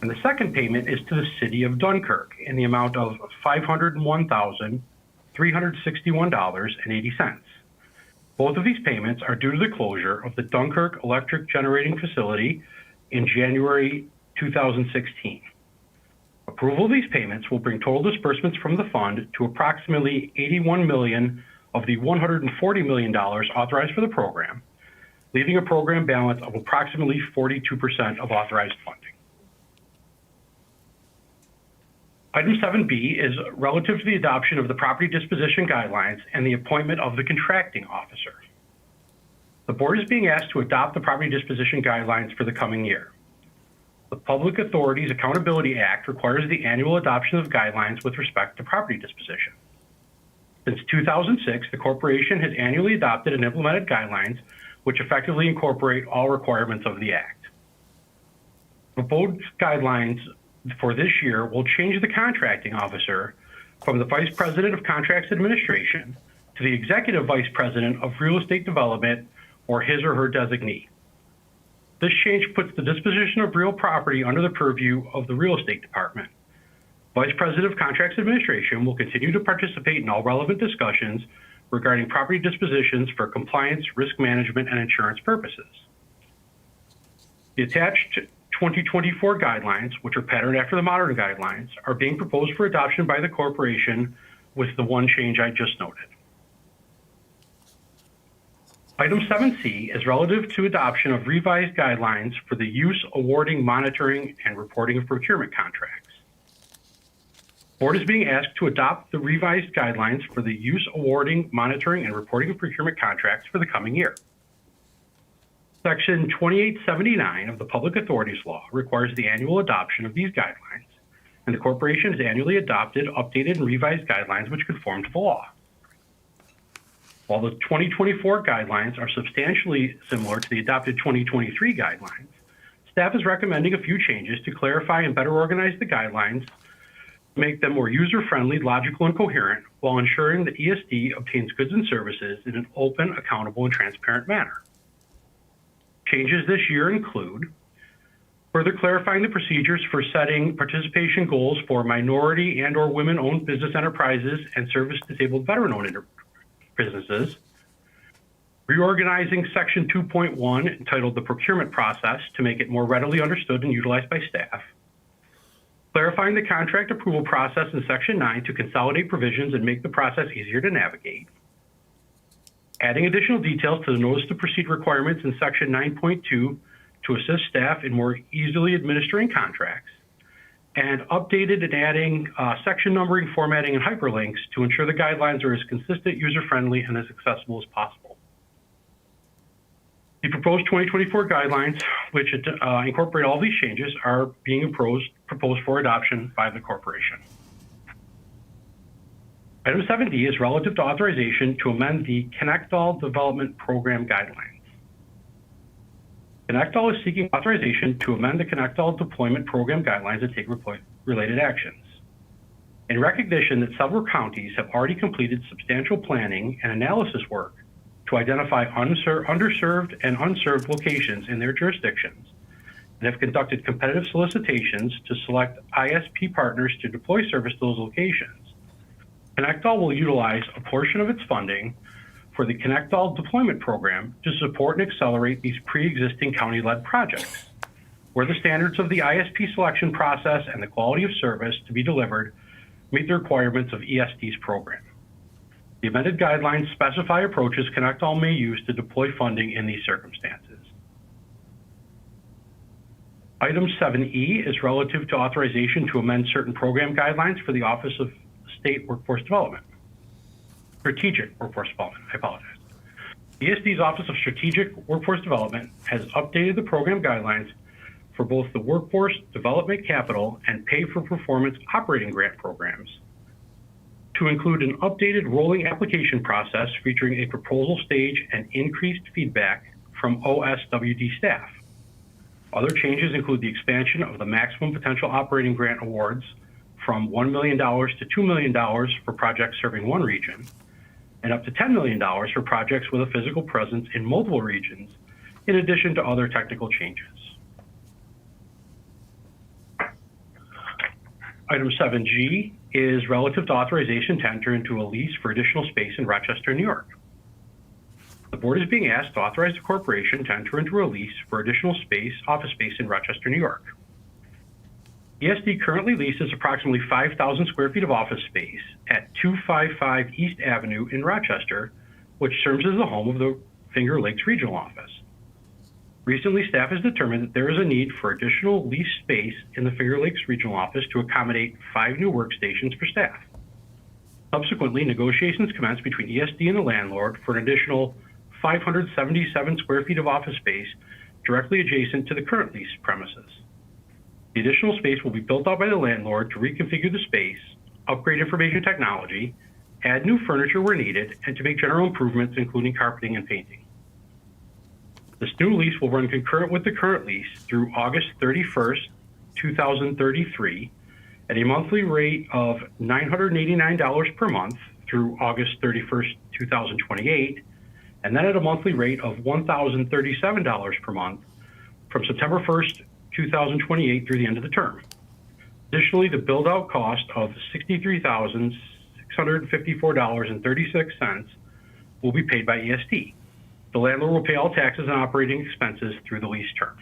And the second payment is to the City of Dunkirk in the amount of $501,361.80. Both of these payments are due to the closure of the Dunkirk Electric Generating Facility in January 2016. Approval of these payments will bring total disbursements from the fund to approximately $81 million of the $140 million authorized for the program, leaving a program balance of approximately 42% of authorized funding. Item 7B is relative to the adoption of the property disposition guidelines and the appointment of the contracting officer. The board is being asked to adopt the property disposition guidelines for the coming year. The Public Authorities Accountability Act requires the annual adoption of guidelines with respect to property disposition. Since 2006, the corporation has annually adopted and implemented guidelines which effectively incorporate all requirements of the Act. Proposed guidelines for this year will change the contracting officer from the Vice President of Contracts Administration to the Executive Vice President of Real Estate Development or his or her designee. This change puts the disposition of real property under the purview of the Real Estate Department. Vice President of Contracts Administration will continue to participate in all relevant discussions regarding property dispositions for compliance, risk management, and insurance purposes. The attached 2024 guidelines, which are patterned after the modern guidelines, are being proposed for adoption by the corporation with the one change I just noted. Item 7C is relative to adoption of revised guidelines for the use, awarding, monitoring, and reporting of procurement contracts. The board is being asked to adopt the revised guidelines for the use, awarding, monitoring, and reporting of procurement contracts for the coming year. Section 2879 of the Public Authorities Law requires the annual adoption of these guidelines, and the corporation has annually adopted, updated, and revised guidelines which conform to the law. While the 2024 guidelines are substantially similar to the adopted 2023 guidelines, staff is recommending a few changes to clarify and better organize the guidelines, make them more user-friendly, logical, and coherent, while ensuring that ESD obtains goods and services in an open, accountable, and transparent manner. Changes this year include further clarifying the procedures for setting participation goals for minority and/or women-owned business enterprises and service-disabled veteran-owned businesses, reorganizing Section 2.1 entitled the Procurement Process to make it more readily understood and utilized by staff, clarifying the contract approval process in Section 9 to consolidate provisions and make the process easier to navigate, adding additional details to the notice to proceed requirements in Section 9.2 to assist staff in more easily administering contracts, and updated and adding section numbering, formatting, and hyperlinks to ensure the guidelines are as consistent, user-friendly, and as accessible as possible. The proposed 2024 guidelines, which incorporate all these changes, are being proposed for adoption by the corporation. Item 7D is relative to authorization to amend the Connect-All Development Program guidelines. Connect-All is seeking authorization to amend the Connect-All Deployment Program guidelines and take related actions. In recognition that several counties have already completed substantial planning and analysis work to identify underserved and unserved locations in their jurisdictions, and have conducted competitive solicitations to select ISP partners to deploy service to those locations, Connect-All will utilize a portion of its funding for the Connect-All Deployment Program to support and accelerate these pre-existing county-led projects, where the standards of the ISP selection process and the quality of service to be delivered meet the requirements of ESD's program. The amended guidelines specify approaches Connect All may use to deploy funding in these circumstances. Item 7E is relative to authorization to amend certain program guidelines for the Office of State Workforce Development. Strategic Workforce Development, I apologize. ESD's Office of Strategic Workforce Development has updated the program guidelines for both the Workforce Development Capital and Pay for Performance operating grant programs to include an updated rolling application process featuring a proposal stage and increased feedback from OSWD staff. Other changes include the expansion of the maximum potential operating grant awards from $1 million to $2 million for projects serving one region, and up to $10 million for projects with a physical presence in multiple regions, in addition to other technical changes. Item 7G is relative to authorization to enter into a lease for additional space in Rochester, New York. The board is being asked to authorize the corporation to enter into a lease for additional space, office space in Rochester, New York. ESD currently leases approximately 5,000 square feet of office space at 255 East Avenue in Rochester, which serves as the home of the Finger Lakes Regional Office. Recently, staff has determined that there is a need for additional lease space in the Finger Lakes Regional Office to accommodate 5 new workstations for staff. Subsequently, negotiations commenced between ESD and the landlord for an additional 577 square feet of office space directly adjacent to the current lease premises. The additional space will be built out by the landlord to reconfigure the space, upgrade information technology, add new furniture where needed, and to make general improvements, including carpeting and painting. This new lease will run concurrent with the current lease through August 31st, 2033, at a monthly rate of $989 per month through August 31st, 2028, and then at a monthly rate of $1,037 per month from September 1st, 2028 through the end of the term. Additionally, the build-out cost of $63,654.36 will be paid by ESD. The landlord will pay all taxes and operating expenses through the lease term.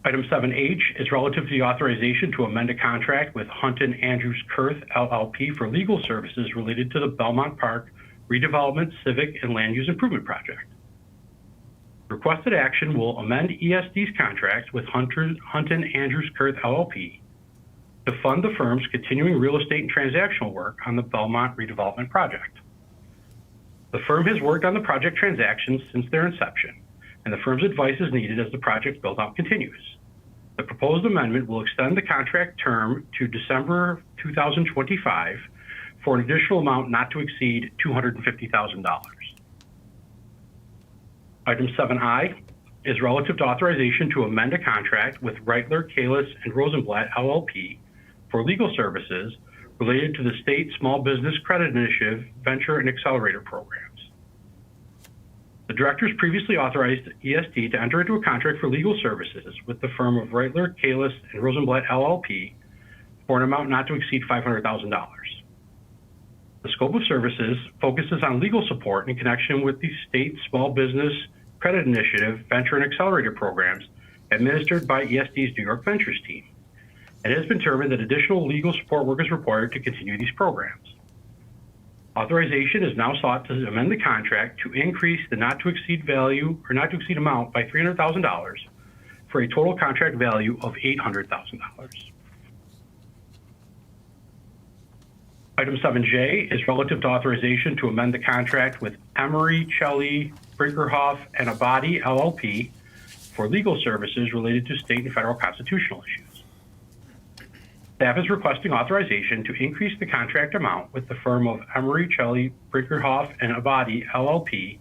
Item 7H is relative to the authorization to amend a contract with Hunton Andrews Kurth LLP for legal services related to the Belmont Park redevelopment, civic, and land use improvement project. Requested action will amend ESD's contract with Hunton Andrews Kurth LLP to fund the firm's continuing real estate and transactional work on the Belmont redevelopment project. The firm has worked on the project transactions since their inception, and the firm's advice is needed as the project build-out continues. The proposed amendment will extend the contract term to December 2025 for an additional amount not to exceed $250,000. Item 7I is relative to authorization to amend a contract with Reitler, Kalis, and Rosenblatt LLP for legal services related to the State Small Business Credit Initiative Venture and Accelerator programs. The directors previously authorized ESD to enter into a contract for legal services with the firm of Reitler, Kalis, and Rosenblatt LLP for an amount not to exceed $500,000. The scope of services focuses on legal support in connection with the State Small Business Credit Initiative Venture and Accelerator programs administered by ESD's New York Ventures team. It has been determined that additional legal support work is required to continue these programs. Authorization is now sought to amend the contract to increase the not to exceed value or not to exceed amount by $300,000 for a total contract value of $800,000. Item 7J is relative to authorization to amend the contract with Emery, Shelley, Brinkerhoff, and Abadi LLP for legal services related to state and federal constitutional issues. Staff is requesting authorization to increase the contract amount with the firm of Emery, Shelley, Brinkerhoff, and Abadi LLP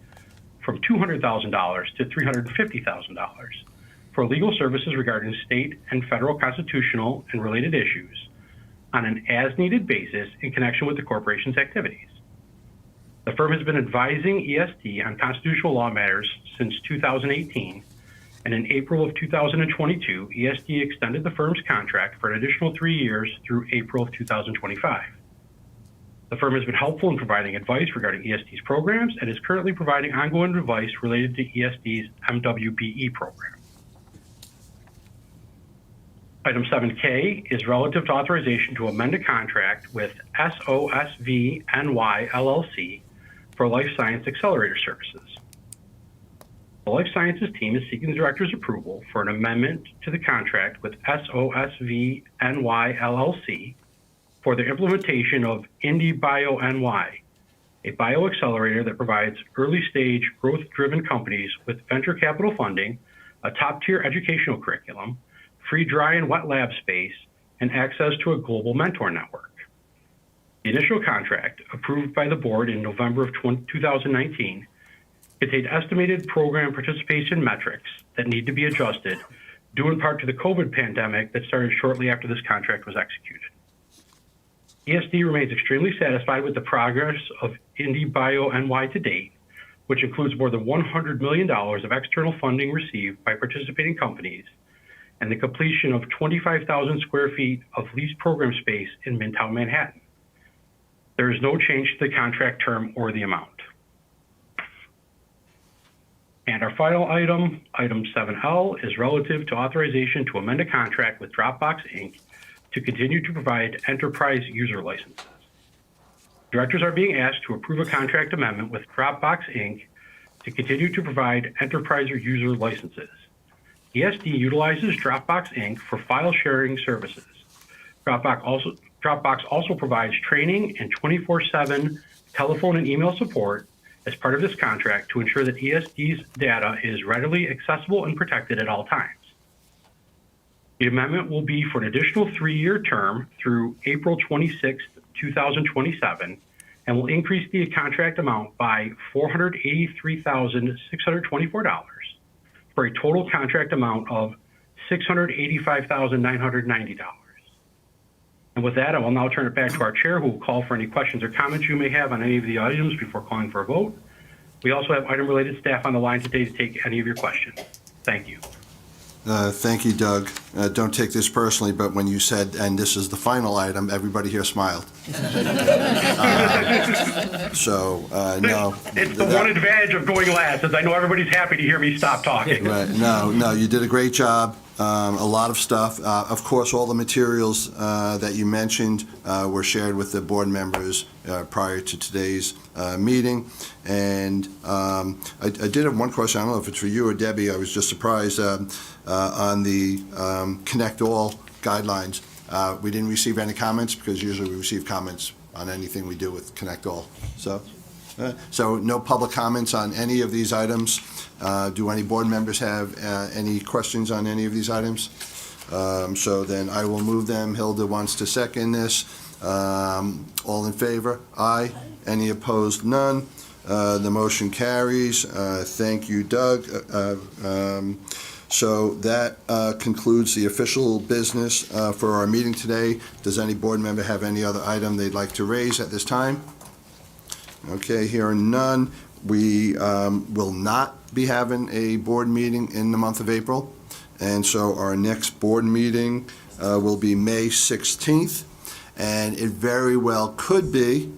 from $200,000 to $350,000 for legal services regarding state and federal constitutional and related issues on an as-needed basis in connection with the corporation's activities. The firm has been advising ESD on constitutional law matters since 2018, and in April of 2022, ESD extended the firm's contract for an additional 3 years through April of 2025. The firm has been helpful in providing advice regarding ESD's programs and is currently providing ongoing advice related to ESD's MWBE program. Item 7K is relative to authorization to amend a contract with SOSV NY LLC for Life Science Accelerator Services. The Life Sciences team is seeking the director's approval for an amendment to the contract with SOSV NY LLC for the implementation of IndieBio NY, a bioaccelerator that provides early-stage growth-driven companies with venture capital funding, a top-tier educational curriculum, free dry and wet lab space, and access to a global mentor network. The initial contract, approved by the board in November of 2019, contained estimated program participation metrics that need to be adjusted, due in part to the COVID pandemic that started shortly after this contract was executed. ESD remains extremely satisfied with the progress of IndieBio NY to date, which includes more than $100 million of external funding received by participating companies and the completion of 25,000 square feet of leased program space in Midtown Manhattan. There is no change to the contract term or the amount. And our final item, item 7L, is relative to authorization to amend a contract with Dropbox Inc. to continue to provide enterprise user licenses. Directors are being asked to approve a contract amendment with Dropbox Inc. to continue to provide enterprise user licenses. ESD utilizes Dropbox Inc. for file sharing services. Dropbox also provides training and 24/7 telephone and email support as part of this contract to ensure that ESD's data is readily accessible and protected at all times. The amendment will be for an additional 3-year term through April 26, 2027, and will increase the contract amount by $483,624 for a total contract amount of $685,990. And with that, I will now turn it back to our chair, who will call for any questions or comments you may have on any of the items before calling for a vote. We also have item-related staff on the line today to take any of your questions. Thank you. Thank you, Doug. Don't take this personally, but when you said, and this is the final item, everybody here smiled. No. It's the one advantage of going last, is I know everybody's happy to hear me stop talking. Right. No, you did a great job. A lot of stuff. Of course, all the materials that you mentioned were shared with the board members prior to today's meeting. And I did have one question. I don't know if it's for you or Debbie. I was just surprised on the Connect All guidelines. We didn't receive any comments, because usually we receive comments on anything we do with Connect All. So no public comments on any of these items. Do any board members have any questions on any of these items? So then I will move them. Hilda wants to second this. All in favor? Aye. Any opposed? None. The motion carries. Thank you, Doug. So that concludes the official business for our meeting today. Does any board member have any other item they'd like to raise at this time? Okay, hearing none. We will not be having a board meeting in the month of April. And so our next board meeting will be May 16th. And it very well could be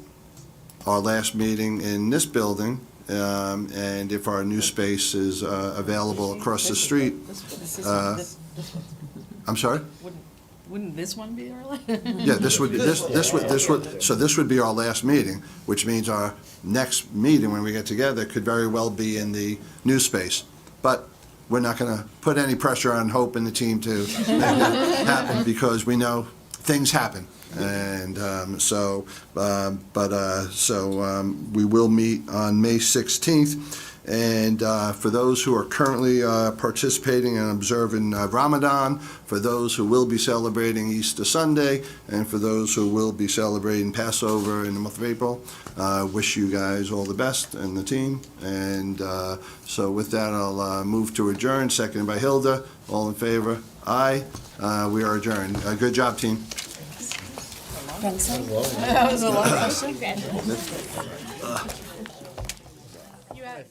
our last meeting in this building. And if our new space is available across the street. I'm sorry? Wouldn't this one be our last? Yeah, this would be our last meeting, which means our next meeting when we get together could very well be in the new space. But we're not going to put any pressure on Hope and the team to make that happen, because we know things happen. And we will meet on May 16th. And for those who are currently participating and observing Ramadan, for those who will be celebrating Easter Sunday, and for those who will be celebrating Passover in the month of April, wish you guys all the best and the team. And so with that, I'll move to adjourn, seconded by Hilda. All in favor? Aye. We are adjourned. Good job, team. That was a long question. You have